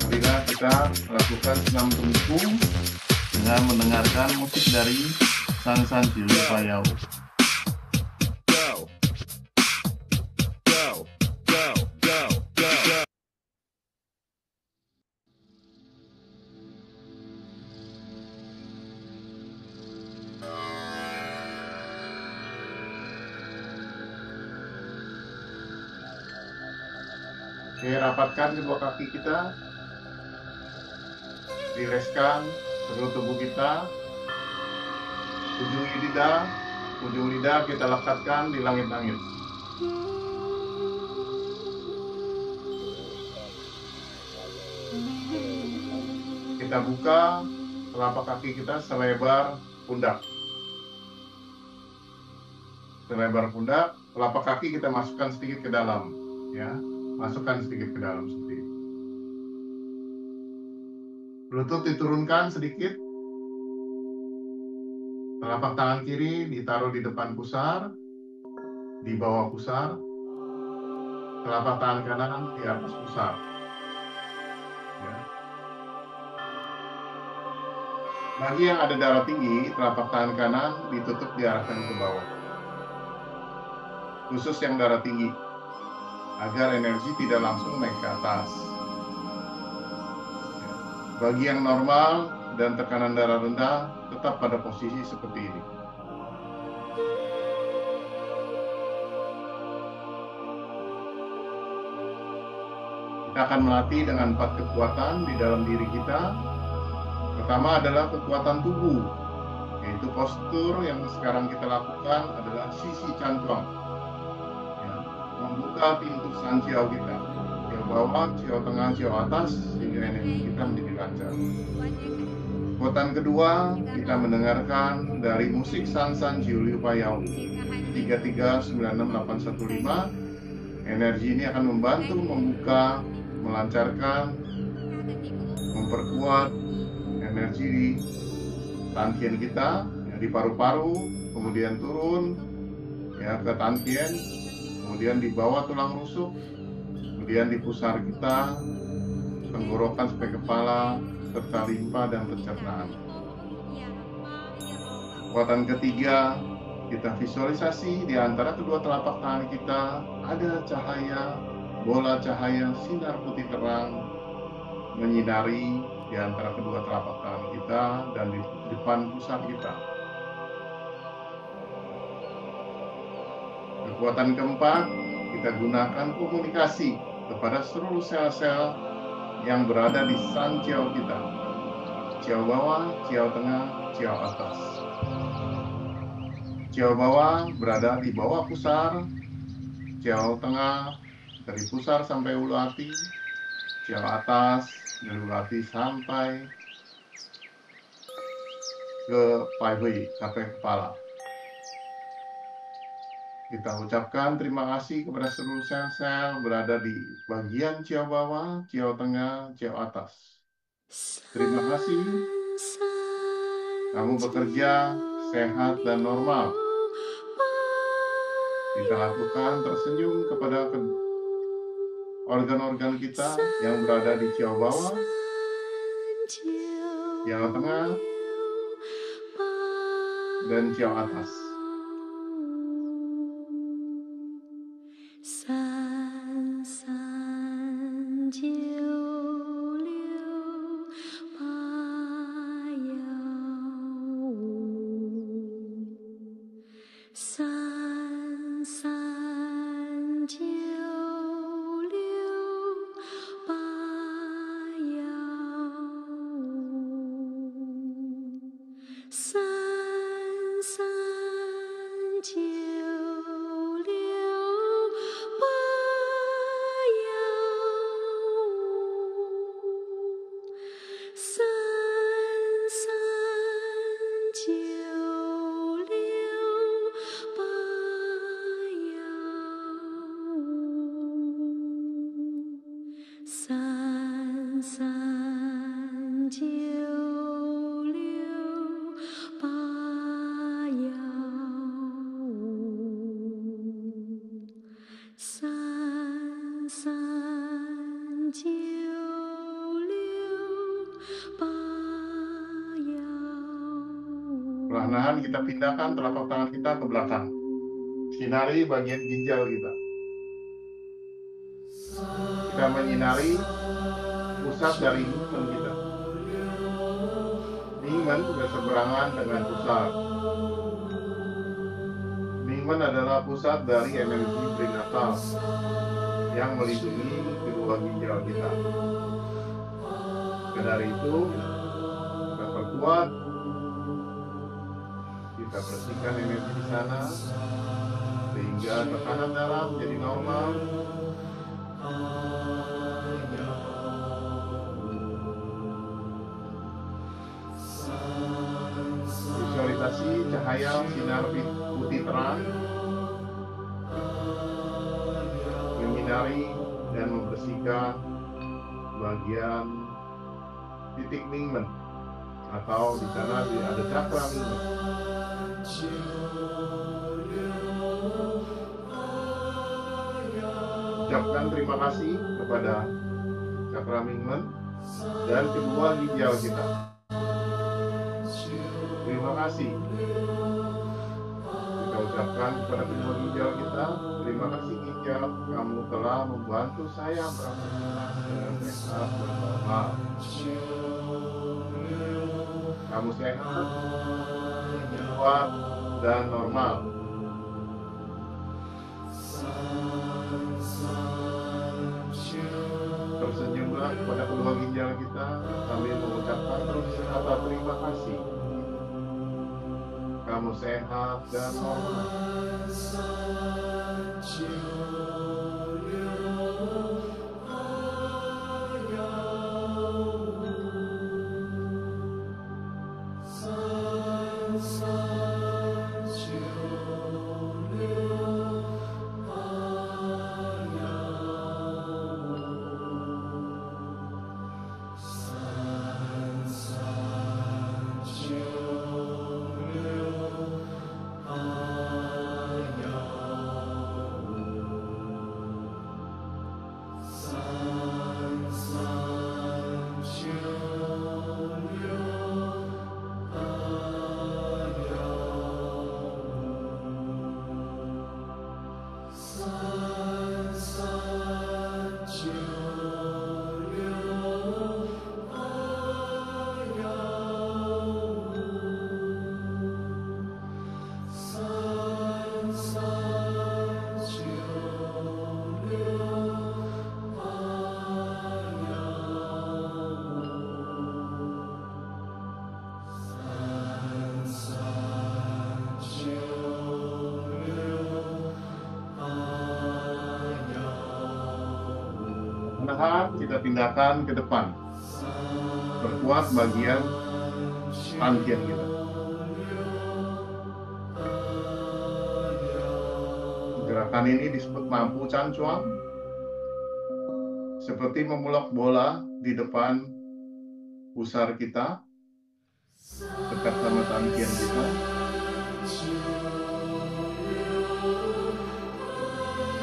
Marilah kita lakukan senam tumpung dengan mendengarkan musik dari Sansan Juliu Payau. Go. Go. Go. Go. Go. Go. Oke, rapatkan kedua kaki kita, rilekskan seluruh tubuh kita, ujung lidah kita lekatkan di langit-langit. Kita buka telapak kaki kita selebar pundak. Selebar pundak, telapak kaki kita masukkan sedikit ke dalam, ya. Masukkan sedikit ke dalam seperti ini. Lutut diturunkan sedikit. Telapak tangan kiri ditaruh di depan pusar, di bawah pusar. Telapak tangan kanan di atas pusar. Ya. Bagi yang ada darah tinggi, telapak tangan kanan ditutup diarahkan ke bawah. Khusus yang darah tinggi, agar energi tidak langsung naik ke atas. Bagi yang normal dan tekanan darah rendah, tetap pada posisi seperti ini. Kita akan melatih dengan 4 kekuatan di dalam diri kita. Pertama adalah kekuatan tubuh, yaitu postur yang sekarang kita lakukan adalah sisi cantuang. Membuka pintu sanjiao kita, ciao bawah, ciao tengah, ciao atas, sehingga energi kita menjadi lancar. Kekuatan kedua, kita mendengarkan dari musik Sansan Juliu Payau 3396815. Energi ini akan membantu membuka, melancarkan, memperkuat energi di tantien kita, ya, di paru-paru, kemudian turun ya ke tantien, kemudian di bawah tulang rusuk, kemudian di pusar kita, tenggorokan sampai kepala, serta limpa dan pencernaan. Kekuatan ketiga, kita visualisasi di antara kedua telapak tangan kita ada cahaya bola cahaya sinar putih terang menyinari di antara kedua telapak tangan kita dan di depan pusar kita. Kekuatan keempat, kita gunakan komunikasi kepada seluruh sel-sel yang berada di sang ciao kita. Ciao bawah, ciao tengah, ciao atas. Ciao bawah berada di bawah pusar, ciao tengah dari pusar sampai ulu hati, ciao atas dari ulu hati sampai ke pai hui, sampai kepala. Kita ucapkan terima kasih kepada seluruh sel-sel berada di bagian ciao bawah, ciao tengah, ciao atas. Terima kasih. Kamu bekerja sehat dan normal. Kita lakukan tersenyum kepada organ-organ kita yang berada di ciao bawah, ciao tengah, dan ciao atas. Perlahan-lahan kita pindahkan telapak tangan kita ke belakang. Sinari bagian ginjal kita. Kita menyinari pusat dari Ningmen kita. Ningmen berseberangan dengan pusat. Ningmen adalah pusat dari energi prenatal yang melindungi kedua ginjal kita. Dan dari itu, kita perkuat, kita bersihkan energi di sana, sehingga tekanan darah menjadi normal. Visualisasi cahaya sinar putih terang menyinari dan membersihkan bagian titik Ningmen, atau di sana ada cakra Ningmen. Ucapkan terima kasih kepada cakra Ningmen dan kedua ginjal kita. Terima kasih. Kita ucapkan kepada kedua ginjal kita, terima kasih ginjal, kamu telah membantu saya beraktivitas dengan sehat dan normal. Kamu sehat, kuat, dan normal. Tersenyumlah kepada kedua ginjal kita sambil mengucapkan terus kata terima kasih. Kamu sehat dan normal. tahan kita pindahkan ke depan. Perkuat bagian tangkian kita. Gerakan ini disebut mampu cancuang. Seperti memulak bola di depan pusar kita, dekat sama tangkian kita.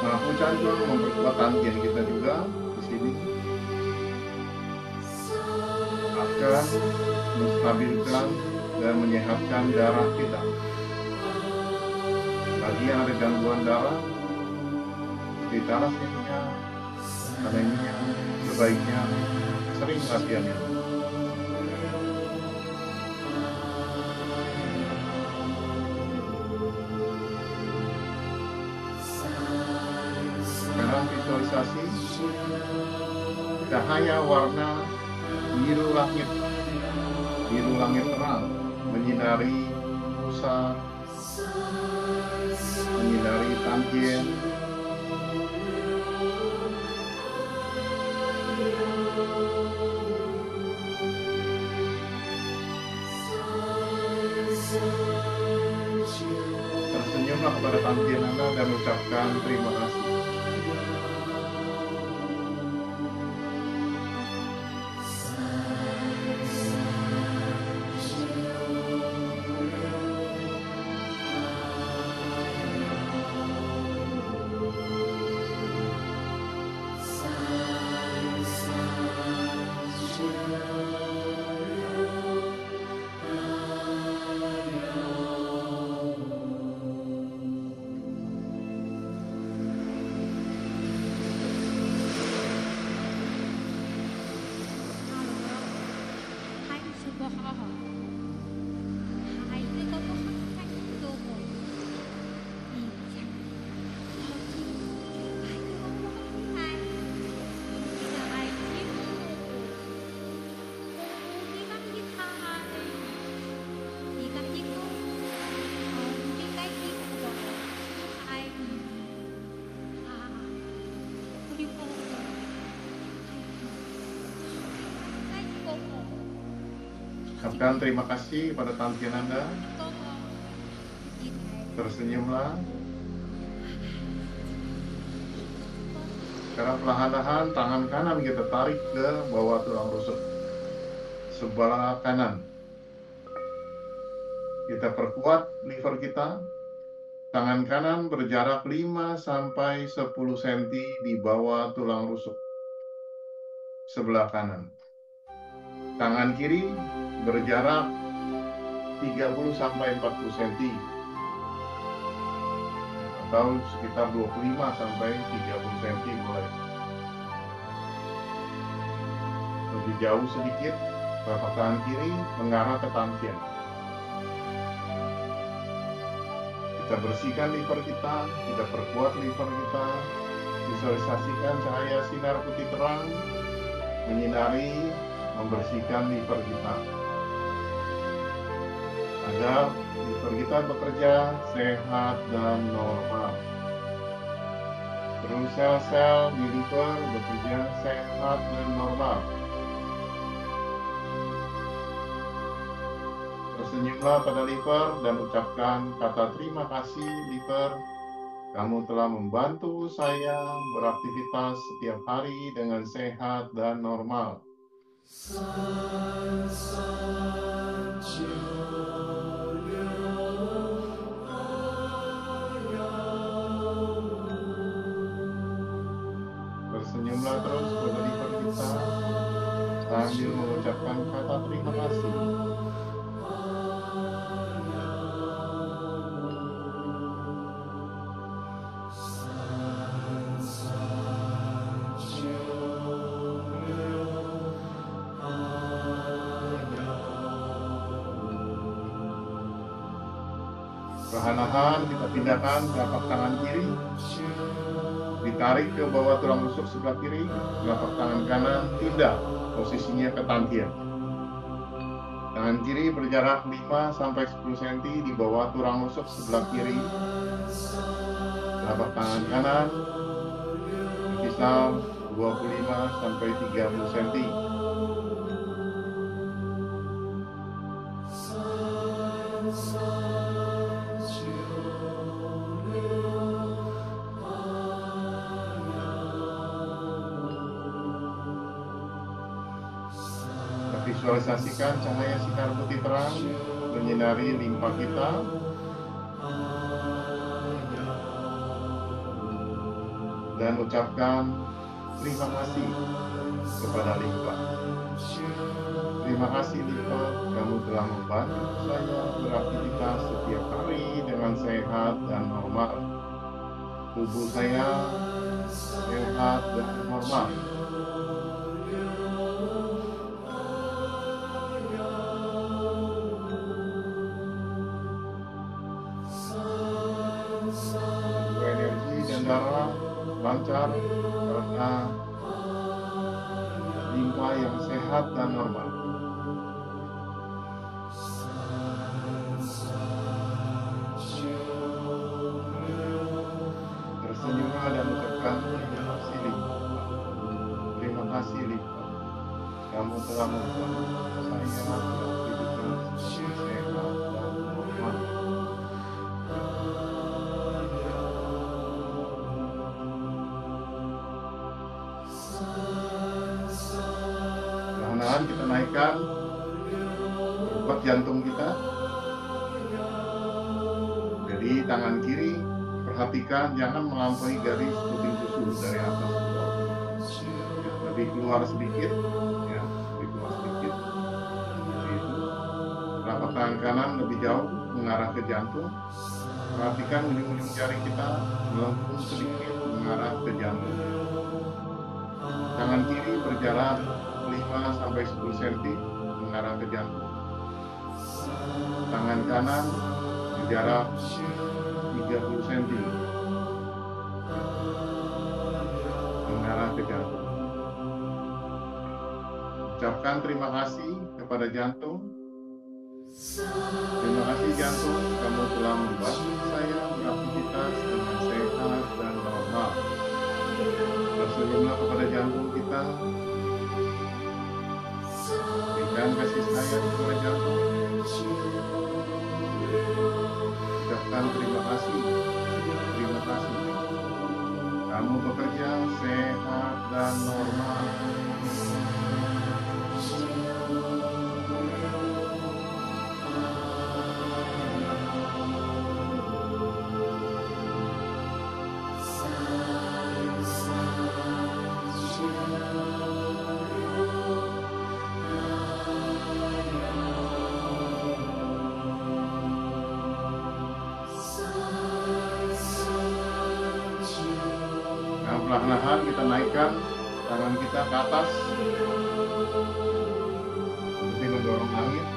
Mampu cancuang memperkuat tangkian kita juga di sini. Akan menstabilkan dan menyehatkan darah kita. Bagi yang ada gangguan darah, seperti thalassemia, anemia, sebaiknya sering latihan ini. Sekarang visualisasi cahaya warna biru langit terang menyinari pusar, menyinari tangkian. Tersenyumlah kepada tangkian Anda dan ucapkan terima kasih. Ucapkan terima kasih pada tangkian Anda. Tersenyumlah. Sekarang perlahan-lahan tangan kanan kita tarik ke bawah tulang rusuk sebelah kanan. Kita perkuat liver kita. Tangan kanan berjarak 5 sampai 10 cm di bawah tulang rusuk sebelah kanan. Tangan kiri berjarak 30 sampai 40 cm atau sekitar 25 sampai 30 cm mulai. Lebih jauh sedikit, telapak tangan kiri mengarah ke tangkian. Kita bersihkan liver kita, kita perkuat liver kita, visualisasikan cahaya sinar putih terang menyinari, membersihkan liver kita agar liver kita bekerja sehat dan normal. Terus sel-sel di liver bekerja sehat dan normal. Tersenyumlah pada liver dan ucapkan kata terima kasih liver. Kamu telah membantu saya beraktivitas setiap hari dengan sehat dan normal. Tersenyumlah terus pada liver kita sambil mengucapkan kata terima kasih. Perlahan-lahan kita pindahkan telapak tangan kiri, ditarik ke bawah tulang rusuk sebelah kiri, telapak tangan kanan pindah posisinya ke tangkian. Tangan kiri berjarak 5 sampai 10 cm di bawah tulang rusuk sebelah kiri. Telapak tangan kanan berkisar 25 sampai 30 cm. Visualisasikan cahaya sinar putih terang menyinari limpa kita. Dan ucapkan terima kasih kepada limpa. Terima kasih limpa, kamu telah membantu saya beraktivitas setiap hari dengan sehat dan normal. Tubuh saya sehat dan normal. Energi dan darah lancar karena limpa yang sehat dan normal. Tersenyumlah dan ucapkan terima kasih limpa. Terima kasih limpa, kamu telah membantu saya beraktivitas sehat dan normal. Perlahan kita naikkan detak jantung kita. Jadi tangan kiri perhatikan jangan melampaui garis puting susu dari atas ke bawah. Lebih keluar sedikit, ya, lebih keluar sedikit. Seperti itu. Telapak tangan kanan lebih jauh mengarah ke jantung. Perhatikan ujung-ujung jari kita melengkung sedikit mengarah ke jantung. Tangan kiri berjalan 5 sampai 10 cm mengarah ke jantung. Tangan kanan berjarak 30 cm mengarah ke jantung. Ucapkan terima kasih kepada jantung. Terima kasih jantung, kamu telah membantu saya beraktivitas dengan sehat dan normal. Tersenyumlah kepada jantung kita. Berikan kasih sayang kepada jantung. Ucapkan terima kasih. Terima kasih. Kamu bekerja sehat dan normal. Perlahan-lahan kita naikkan tangan kita ke atas seperti mendorong angin.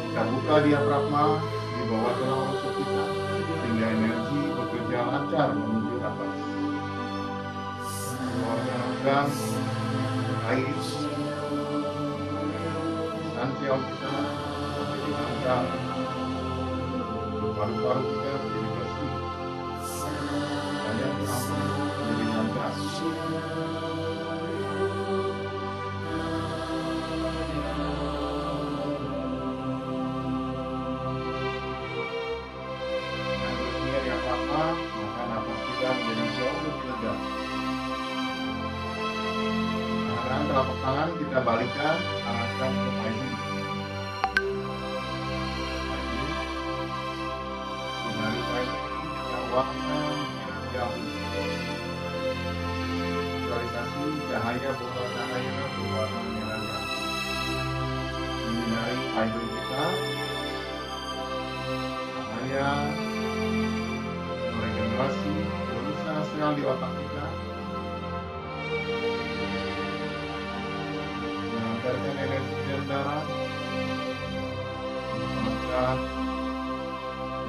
Kita buka diafragma di bawah tulang rusuk kita sehingga energi bekerja lancar menuju atas. Keluarkan air esensial kita menjadi lancar. Paru-paru kita menjadi bersih. Daya tahan menjadi lancar. Bersihnya diafragma, maka nafas kita menjadi jauh lebih lega. Tangan telapak tangan kita balikkan, arahkan ke payung. Warna jauh. Visualisasi cahaya bola cahaya berwarna merah menyinari payung kita. Cahaya meregenerasi berusaha sel di otak kita, mengantarkan energi dan darah, menguatkan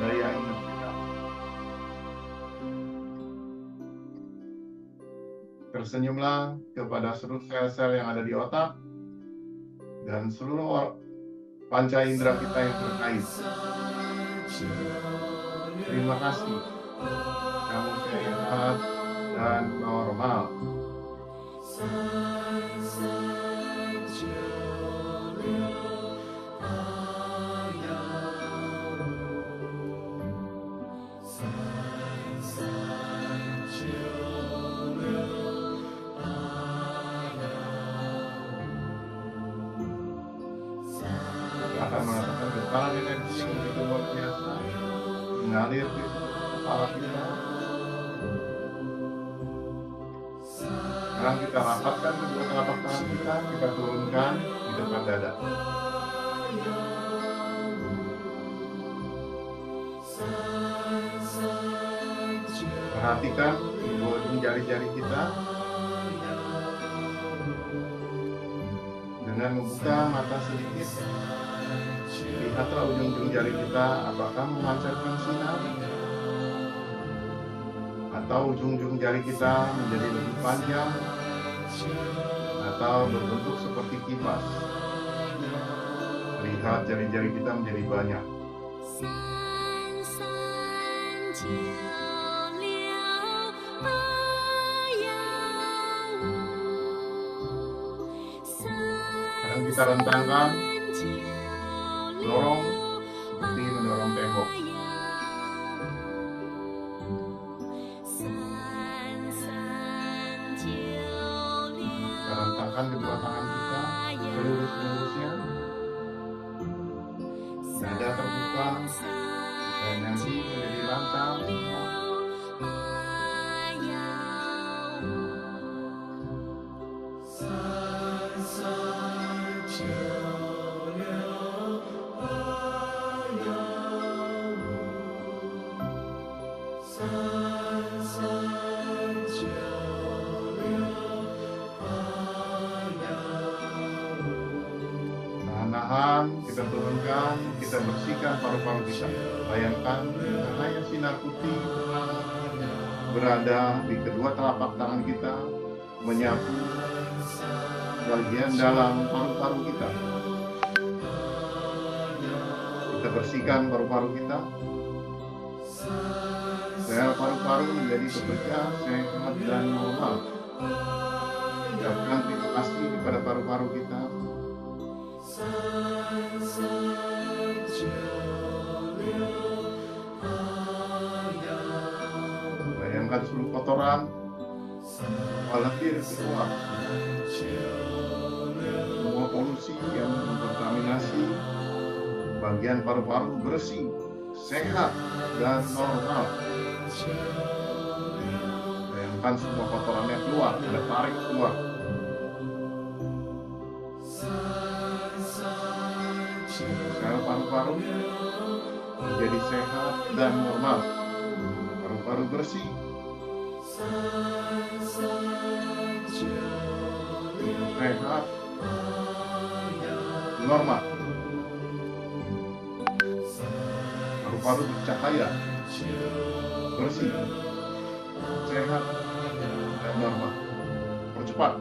daya ingat kita. Tersenyumlah kepada seluruh sel-sel yang ada di otak dan seluruh panca indera kita yang terkait. Terima kasih kamu sehat dan normal. Akan merasakan getaran energi yang begitu luar biasa mengalir di seluruh kepala kita. Sekarang kita rapatkan kedua telapak tangan kita turunkan di depan dada. Perhatikan kedua ujung jari-jari kita. Dengan membuka mata sedikit, lihatlah ujung-ujung jari kita apakah memancarkan sinar atau ujung-ujung jari kita menjadi lebih panjang atau berbentuk seperti kipas. Lihat jari-jari kita menjadi banyak. Sekarang kita rentangkan, dorong seperti mendorong tembok. Kita rentangkan kedua tangan kita selurus-lurusnya. Dada terbuka, energi menjadi lancar. Tahan-tahan, kita turunkan, kita bersihkan paru-paru kita. Bayangkan cahaya sinar putih berada di kedua telapak tangan kita, menyapu bagian dalam paru-paru kita. Kita bersihkan paru-paru kita. Sel paru-paru menjadi bekerja sehat dan normal. Ucapkan terima kasih kepada paru-paru kita. Bayangkan seluruh kotoran, letih keluar. Semua polusi yang mengkontaminasi bagian paru-paru bersih, sehat, dan normal. Bayangkan semua kotorannya keluar, Anda tarik keluar. Sel paru-paru menjadi sehat dan normal. Paru-paru bersih, sehat, normal. Paru-paru bercahaya, bersih, sehat, dan normal. Percepat.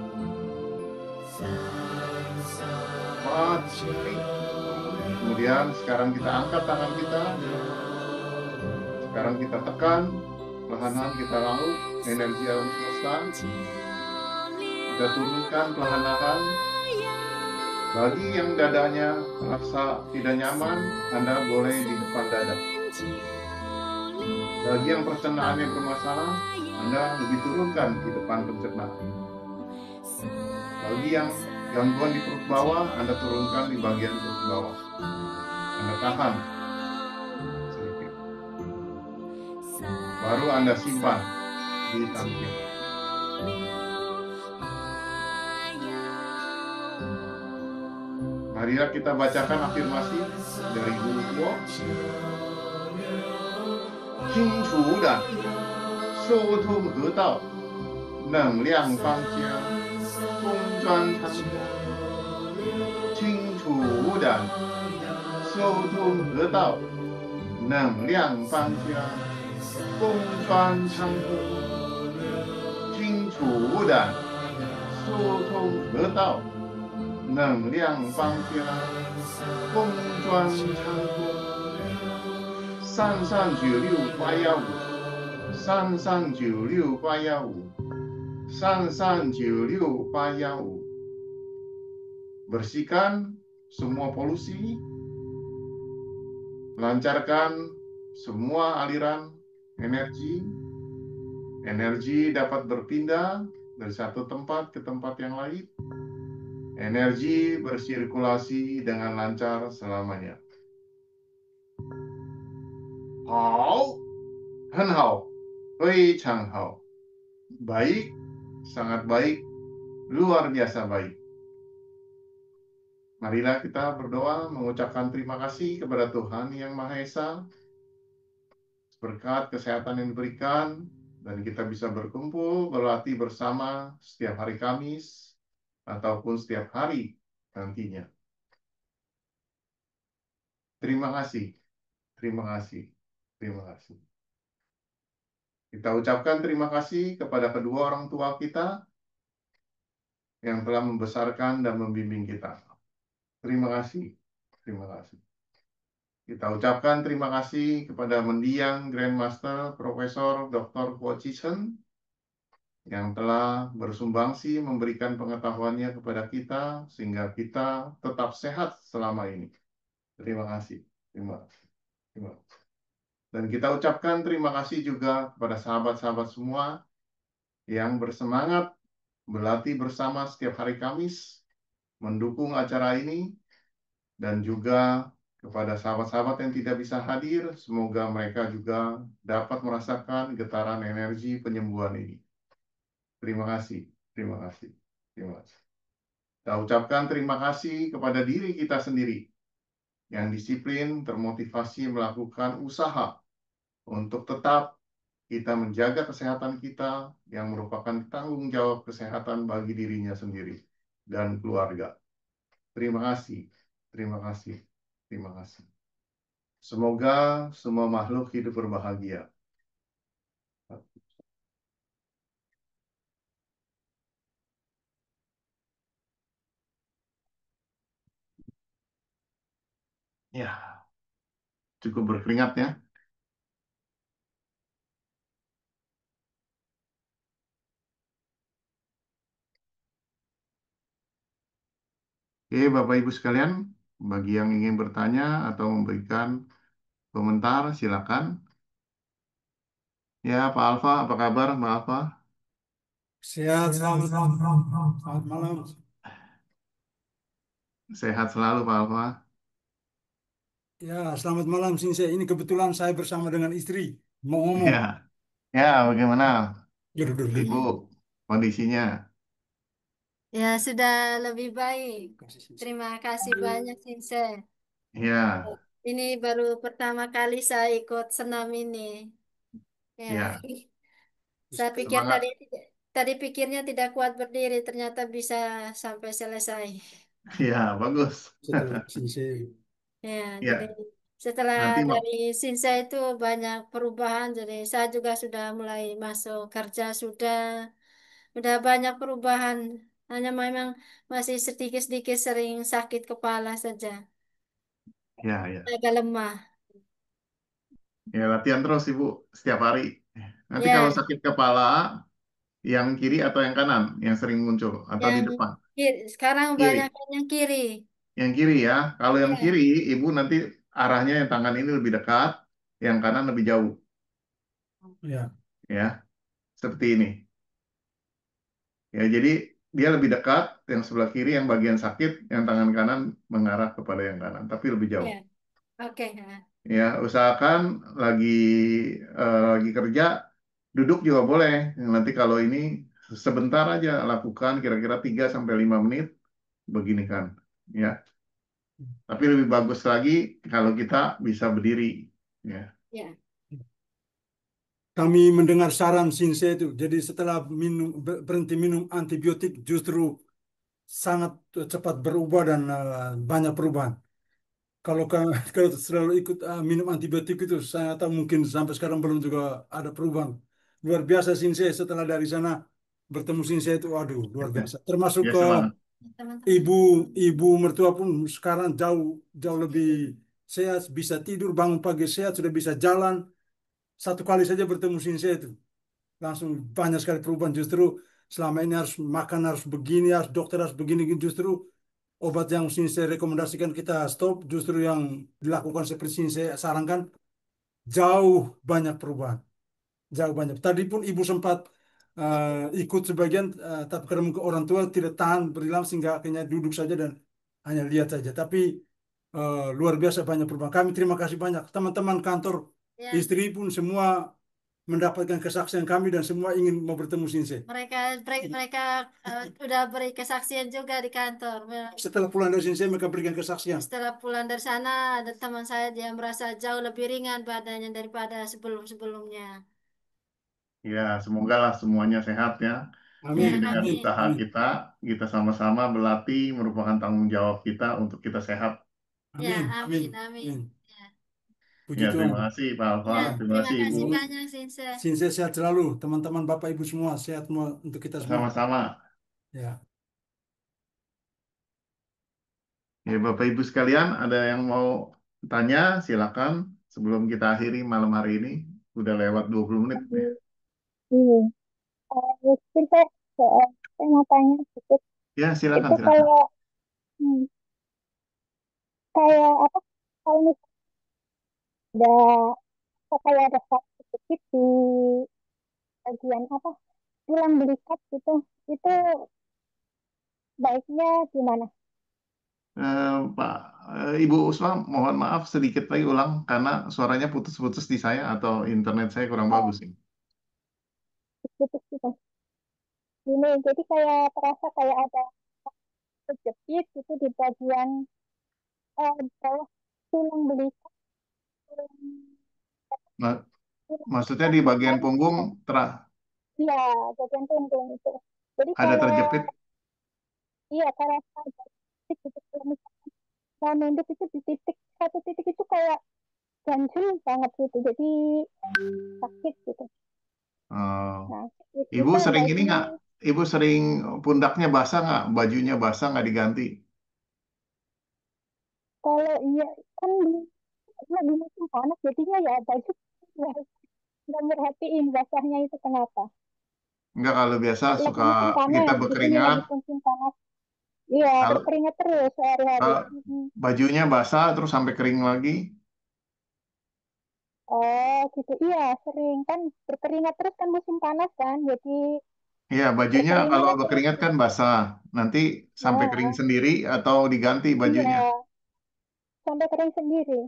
4, kemudian sekarang kita angkat tangan kita. Sekarang kita tekan, perlahan-lahan kita laut energi alam semesta. Kita turunkan perlahan-lahan. Bagi yang dadanya merasa tidak nyaman, Anda boleh di depan dada. Bagi yang pencernaannya bermasalah, Anda lebih turunkan di depan pencernaan. Bagi yang gangguan di perut bawah, Anda turunkan di bagian perut bawah. Anda tahan sedikit. Baru Anda simpan di tangkir. Mari kita bacakan afirmasi dari Guru Guo. 清除的疏通河道，能量方向，公专长空。清除的疏通河道，能量方向，公专长空。清除的疏通河道，能量方向，公专长空。3396-815三三九六八幺五，三三九六八幺五。Bersihkan semua polusi, lancarkan semua aliran energi. Energi dapat berpindah dari satu tempat ke tempat yang lain. Energi bersirkulasi dengan lancar selamanya. Hao, hen hao, wei chang hao. Baik, sangat baik, luar biasa baik. Marilah kita berdoa mengucapkan terima kasih kepada Tuhan Yang Maha Esa berkat kesehatan yang diberikan dan kita bisa berkumpul berlatih bersama setiap hari Kamis ataupun setiap hari nantinya. Terima kasih, terima kasih, terima kasih. Kita ucapkan terima kasih kepada kedua orang tua kita yang telah membesarkan dan membimbing kita. Terima kasih, terima kasih. Kita ucapkan terima kasih kepada mendiang Grandmaster Profesor Dr. Kuo Chichen yang telah bersumbangsi memberikan pengetahuannya kepada kita sehingga kita tetap sehat selama ini. Terima kasih, terima kasih, terima kasih. Dan kita ucapkan terima kasih juga kepada sahabat-sahabat semua yang bersemangat berlatih bersama setiap hari Kamis, mendukung acara ini, dan juga kepada sahabat-sahabat yang tidak bisa hadir, semoga mereka juga dapat merasakan getaran energi penyembuhan ini. Terima kasih, terima kasih, terima kasih. Kita ucapkan terima kasih kepada diri kita sendiri yang disiplin, termotivasi melakukan usaha untuk tetap kita menjaga kesehatan kita yang merupakan tanggung jawab kesehatan bagi dirinya sendiri dan keluarga. Terima kasih, terima kasih, terima kasih. Semoga semua makhluk hidup berbahagia. Ya, cukup berkeringat ya. Oke, Bapak Ibu sekalian, bagi yang ingin bertanya atau memberikan komentar, silakan. Ya, Pak Alfa, apa kabar, Mbak Alfa? Sehat, selamat malam. Sehat selalu, Pak Alfa. Ya, selamat malam, Sinse. Ini kebetulan saya bersama dengan istri. Mau ngomong. Ya, ya, bagaimana Ya, duduk. Ibu kondisinya? Ya, sudah lebih baik. Terima kasih banyak, Sinse. Ya, Ini baru pertama kali saya ikut senam ini. Ya, ya, saya pikir semangat. tadi pikirnya tidak kuat berdiri, ternyata bisa sampai selesai. Ya, bagus. Setelah Sinse. Ya, jadi Ya, setelah nanti dari Sinse itu banyak perubahan, jadi saya juga sudah mulai masuk kerja, sudah banyak perubahan. Hanya memang masih sedikit-sedikit sering sakit kepala saja, ya, ya, agak lemah. ya, latihan terus Ibu setiap hari. Nanti kalau Ya, sakit kepala, yang kiri atau yang kanan yang sering muncul atau di yang depan? kiri, sekarang banyak Kiri. yang kiri. Yang kiri ya. Kalau yang Ya, kiri, Ibu nanti arahnya yang tangan ini lebih dekat, yang kanan lebih jauh. Ya, Ya, seperti ini. Ya, jadi dia lebih dekat, yang sebelah kiri yang bagian sakit, yang tangan kanan mengarah kepada yang kanan, tapi lebih jauh. ya, oke. Ya. Ya, usahakan lagi kerja, duduk juga boleh. Nanti kalau ini sebentar aja lakukan kira-kira 3 sampai 5 menit begini kan. Ya. Tapi lebih bagus lagi kalau kita bisa berdiri. Ya. Ya, kami mendengar saran Sinse itu. Jadi setelah berhenti minum antibiotik justru sangat cepat berubah dan banyak perubahan. Kalau kalau selalu ikut minum antibiotik itu, saya tahu mungkin sampai sekarang belum juga ada perubahan. Luar biasa Sinse setelah dari sana bertemu Sinse itu, aduh luar biasa. Termasuk Ya, ke semangat. teman-teman. ibu ibu mertua pun sekarang jauh jauh lebih sehat, bisa tidur bangun pagi sehat, sudah bisa jalan. satu kali saja bertemu Sinse itu langsung banyak sekali perubahan. Justru selama ini harus makan harus begini, harus dokter harus begini, justru obat yang Sinse rekomendasikan kita stop, justru yang dilakukan seperti Sinse sarankan jauh banyak perubahan. Jauh banyak. Tadi pun ibu sempat ikut sebagian, tapi karena mungkin orang tua tidak tahan beri lama sehingga akhirnya duduk saja dan hanya lihat saja. Tapi luar biasa banyak perubahan. Kami terima kasih banyak. Teman-teman kantor Ya, istri pun semua mendapatkan kesaksian kami dan semua ingin mau bertemu Sinse. mereka mereka udah beri kesaksian juga di kantor. Setelah pulang dari Sinse mereka berikan kesaksian. Setelah pulang dari sana, ada teman saya dia merasa jauh lebih ringan badannya daripada sebelum-sebelumnya. Ya, semoga lah semuanya sehat ya. Ini Amin, dengan amin, Amin. usaha amin, kita, kita sama-sama berlatih merupakan tanggung jawab kita untuk kita sehat. Ya, amin, amin, amin, amin. amin. Ya, Puji Ya, terima Tuhan. kasih Pak Alfa, ya, terima terima kasih Ibu. kasih banyak, Sinse. Sinse sehat selalu. Teman-teman Bapak Ibu semua sehat semua untuk kita semua. Sama-sama. Ya. Ya, Bapak Ibu sekalian, ada yang mau tanya, silakan sebelum kita akhiri malam hari ini. Udah lewat 20 menit ya. Iya, mungkin saya mau tanya sedikit. Ya, silakan, Itu silakan. hmm, kayak apa? Kalau misalnya ada kayak ada sakit sedikit di bagian apa? Tulang belikat gitu, itu baiknya gimana? Pak, Ibu Usma, mohon maaf sedikit lagi ulang karena suaranya putus-putus di saya atau internet saya kurang Oh, bagus ini. gitu gitu. Gini, jadi kayak terasa kayak ada kejepit gitu di bagian bawah tulang belikat, tulang Ma- tulang Maksudnya belikat di bagian depan punggung gitu. Iya, bagian punggung itu. Jadi ada kalau terjepit. iya kalau ada titik gitu, kalau misalnya mau nunduk itu di titik satu titik itu kayak ganjil banget gitu, jadi sakit gitu. Eh, Nah, Ibu itu sering ini baiknya nggak? Ibu sering pundaknya basah nggak? Bajunya basah nggak diganti? kalau iya kan di musim panas jadinya ya baju nggak merhatiin basahnya itu kenapa. Nggak kalau biasa Lagi suka musim kita panas, di sini berkeringat. lagi musim panas. Iya, Kalau berkeringat terus sehari-hari. kalau bajunya basah terus sampai kering lagi. Oh, gitu. Iya, sering kan berkeringat terus kan musim panas kan, jadi Iya, bajunya kalau berkeringat terus berkeringat kan gitu. basah. Nanti sampai kering Ya, sendiri atau diganti bajunya. iya, sampai kering sendiri.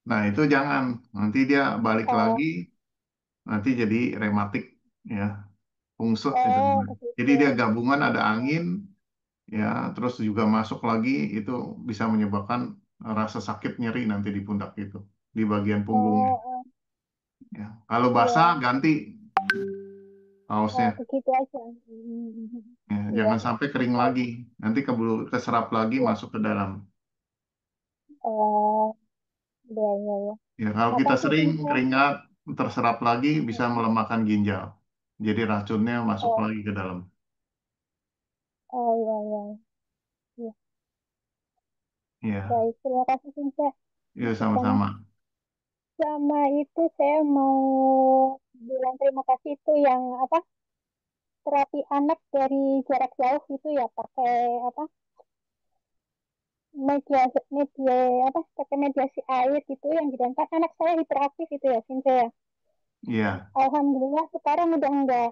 Nah, itu jangan. Nanti dia balik lagi, Oh, nanti jadi rematik ya, fungsek itu oh, namanya. Jadi begitu. dia gabungan ada Oh, angin ya, terus juga masuk lagi itu bisa menyebabkan rasa sakit nyeri nanti di pundak itu, di bagian punggungnya. oh, Ya. Kalau basah iya. ganti Oh, kaosnya. begitu aja. Hmm, Ya, iya, jangan sampai kering baik. lagi. Nanti keburu keserap lagi Iya. masuk ke dalam. Oh, iya, iya, iya. Ya, kalau kita Makasih, sering Sinta. keringat terserap lagi bisa Hmm, melemahkan ginjal. Jadi racunnya masuk oh, lagi ke dalam. oh, iya, iya. Iya, Ya, baik. Terima kasih, Sinta. ya Sama, sama-sama. sama itu saya mau bilang terima kasih itu yang apa terapi anak dari jarak jauh itu ya pakai apa media media apa pakai mediasi air gitu yang didapat anak saya hiperaktif itu ya Sinta ya. Iya, Alhamdulillah sekarang udah enggak.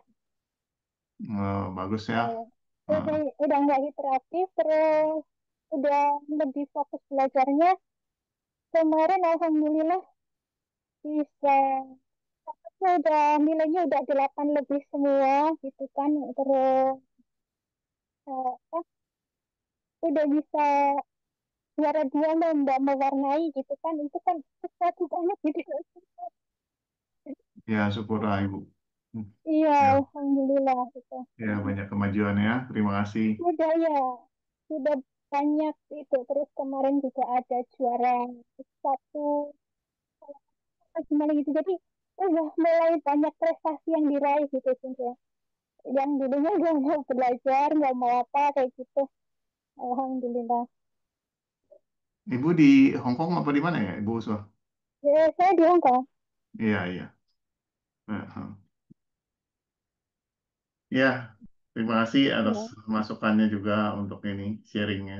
bagus ya. Eh, Eh, udah nggak hiperaktif terus udah lebih fokus belajarnya kemarin alhamdulillah bisa udah nilainya udah 8 lebih semua gitu kan terus apa, udah bisa juara dua lomba mewarnai gitu kan itu kan sesuatu banget gitu. ya syukurlah Ibu. Hmm, Iya Ya, alhamdulillah gitu. ya banyak kemajuan ya. Terima kasih. Udah ya sudah banyak itu terus kemarin juga ada juara satu gimana gitu jadi udah mulai banyak prestasi yang diraih gitu sih ya. Yang dulunya nggak mau belajar nggak mau apa kayak gitu alhamdulillah Ibu di Hong Kong apa di mana ya, Ibu Uswa? ya saya di Hongkong Iya, iya. Nah, ya, terima kasih atas Ya, masukannya juga untuk ini sharingnya.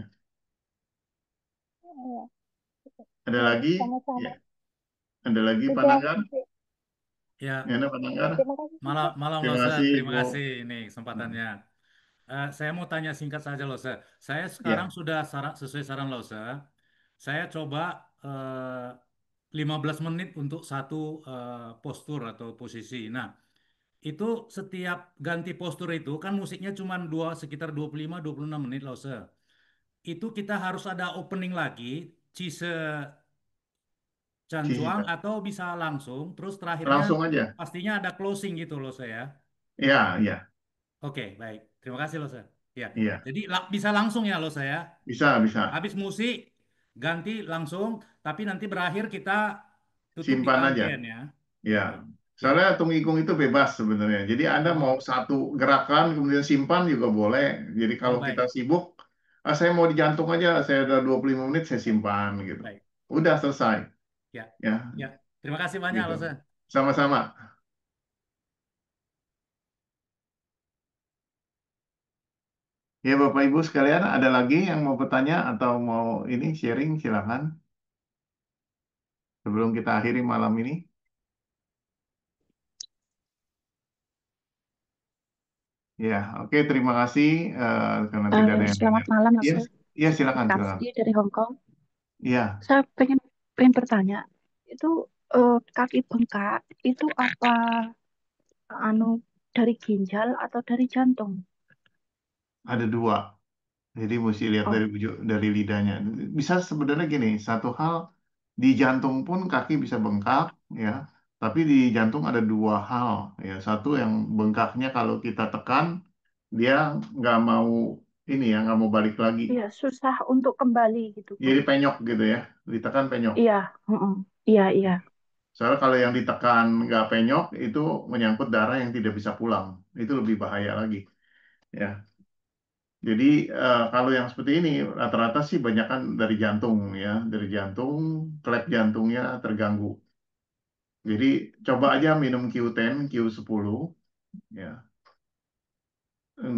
ya. Ada Ya, lagi? sama-sama. Ya, ada lagi Udah, Pananggar? Ya, Ya, ada Pananggar? terima kasih malam juga. malam Terima Lose, kasih, terima Bu. kasih ini kesempatannya. Saya mau tanya singkat saja Lose. Saya sekarang Ya, sudah sesuai saran Lose. Saya coba 15 menit untuk satu postur atau posisi. Nah, itu setiap ganti postur itu kan musiknya cuma sekitar 25-26 menit Lose. Itu kita harus ada opening lagi, Cise Cancuang Cicita. atau bisa langsung, terus terakhirnya Langsung aja. pastinya ada closing gitu loh saya. Ya, ya, Oke, baik. Terima kasih loh saya. Ya, iya. jadi bisa langsung ya loh saya. Bisa, bisa. Habis musik ganti langsung, tapi nanti berakhir kita tutup di Simpan aja. kangen ya. Ya, Oke, ya. soalnya tungikung itu bebas sebenarnya. Jadi Anda mau Oh, satu gerakan kemudian simpan juga boleh. Jadi oh kalau kita baik. sibuk, saya mau di jantung aja, saya udah 25 menit saya Ya, simpan gitu. baik. Udah selesai Ya, ya, ya. Terima kasih banyak gitu. loh saya. Sama-sama. Ya Bapak Ibu sekalian, ada lagi yang mau bertanya atau mau ini sharing silakan sebelum kita akhiri malam ini. Ya, oke terima kasih karena tidak ada yang Selamat dengar. malam, Mas. Ya, ya silakan silakan. Kasih dari Hong Kong. Ya. Saya pengen bertanya, itu kaki bengkak itu apa anu dari ginjal atau dari jantung? Ada dua, jadi mesti lihat Oh, dari lidahnya. Bisa sebenarnya gini, satu hal di jantung pun kaki bisa bengkak, ya. Tapi di jantung ada dua hal, ya. Satu yang bengkaknya kalau kita tekan dia nggak mau ini ya, nggak mau balik lagi. iya susah untuk kembali gitu, Bu. Jadi penyok gitu ya, ditekan penyok. Iya, mm-mm. Iya, iya, Soalnya kalau yang ditekan nggak penyok itu menyangkut darah yang tidak bisa pulang, itu lebih bahaya lagi, ya. Jadi kalau yang seperti ini rata-rata sih banyak kan dari jantung ya, dari jantung, klep jantungnya terganggu. Jadi coba aja minum Q10, Q10 ya.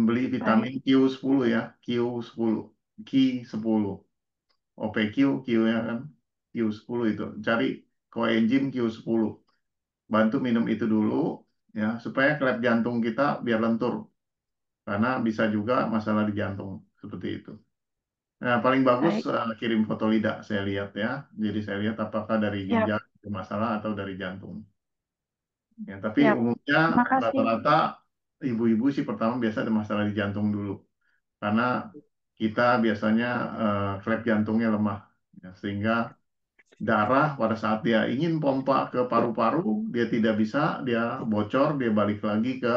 Beli baik, vitamin Q10 ya, Q10, Q10. OPQ, Q-nya kan Q10 itu. Cari coenzim Q10. Bantu minum itu dulu ya supaya klep jantung kita biar lentur karena bisa juga masalah di jantung seperti itu. Nah, paling bagus baik, kirim foto lidah saya lihat ya. Jadi saya lihat apakah dari siap, ginjal masalah atau dari jantung. Ya, tapi siap. umumnya Terima kasih. rata-rata ibu-ibu sih pertama biasa ada masalah di jantung dulu. Karena kita biasanya klep jantungnya lemah. Ya, sehingga darah pada saat dia ingin pompa ke paru-paru, dia tidak bisa, dia bocor, dia balik lagi ke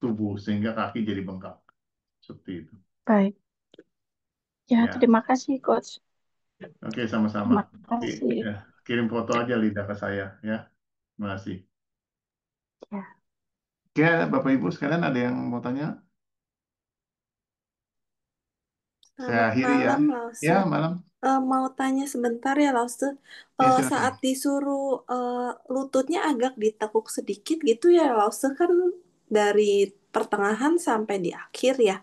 tubuh. Sehingga kaki jadi bengkak. Seperti itu. Baik, ya Ya, terima kasih, Coach. oke sama-sama. Terima Oke, kasih. ya. Kirim foto aja lidah ke saya ya. Terima kasih. Ya. Oke, Bapak Ibu sekalian ada yang mau tanya? Saya Selamat akhiri ya. malam, Lause. Ya, malam. Mau tanya sebentar ya, Lause. Ya, Saat silakan. disuruh lututnya agak ditekuk sedikit gitu ya, Lause kan dari pertengahan sampai di akhir ya.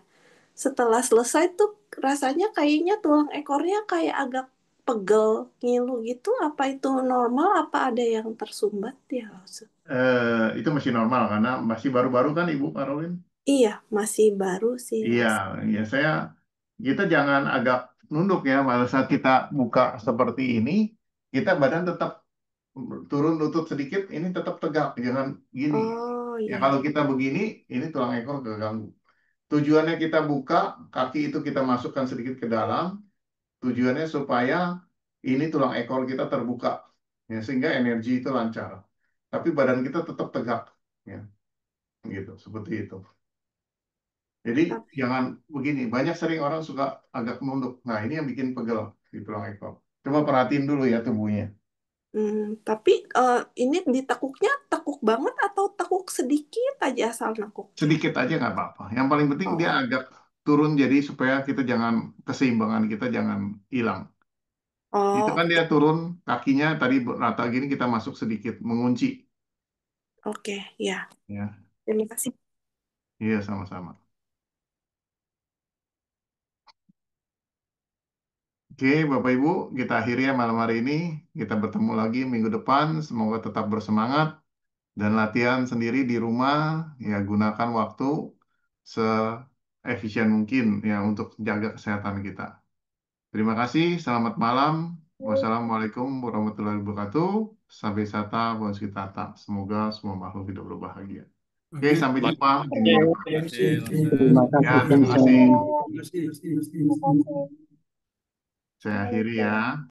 Setelah selesai tuh rasanya kayaknya tulang ekornya kayak agak pegel, ngilu gitu. Apa itu normal? Apa ada yang tersumbat ya, Lause? Itu masih normal karena masih baru-baru kan Ibu Karolin? Iya, masih baru sih, Iya, Lause. iya kita jangan agak nunduk ya. Pada saat kita buka seperti ini, kita badan tetap turun lutut sedikit, ini tetap tegak, jangan gini. Oh Ya iya, kalau kita begini, ini tulang ekor keganggu. Tujuannya kita buka, kaki itu kita masukkan sedikit ke dalam, tujuannya supaya ini tulang ekor kita terbuka, ya, sehingga energi itu lancar. Tapi badan kita tetap tegak, ya, gitu, seperti itu. Jadi tapi jangan begini. Banyak sering orang suka agak nunduk. Nah ini yang bikin pegel di tulang ekor. Coba perhatiin dulu ya tubuhnya. Tapi ini ditekuknya tekuk banget atau tekuk sedikit aja asal nekuknya? Sedikit aja nggak apa-apa. Yang paling penting dia Oh, agak turun jadi supaya kita jangan keseimbangan kita jangan hilang. Itu oh kan dia oke. turun kakinya tadi rata gini kita masuk sedikit mengunci. Oke, ya. Ya, Terima kasih. iya sama-sama. Oke, Bapak Ibu, kita akhiri ya malam hari ini. Kita bertemu lagi minggu depan. Semoga tetap bersemangat dan latihan sendiri di rumah. Ya, gunakan waktu seefisien mungkin ya untuk jaga kesehatan kita. Terima kasih. Selamat malam. Wassalamualaikum warahmatullahi wabarakatuh. Sampai sata, bonskitata. Semoga semua makhluk hidup berbahagia. Oke, Oke. sampai jumpa di Terima minggu Terima depan. kasih, Lause. Terima Ya, kasih, terima Vincent. kasih. Terima kasih. kasih. Saya akhiri ya.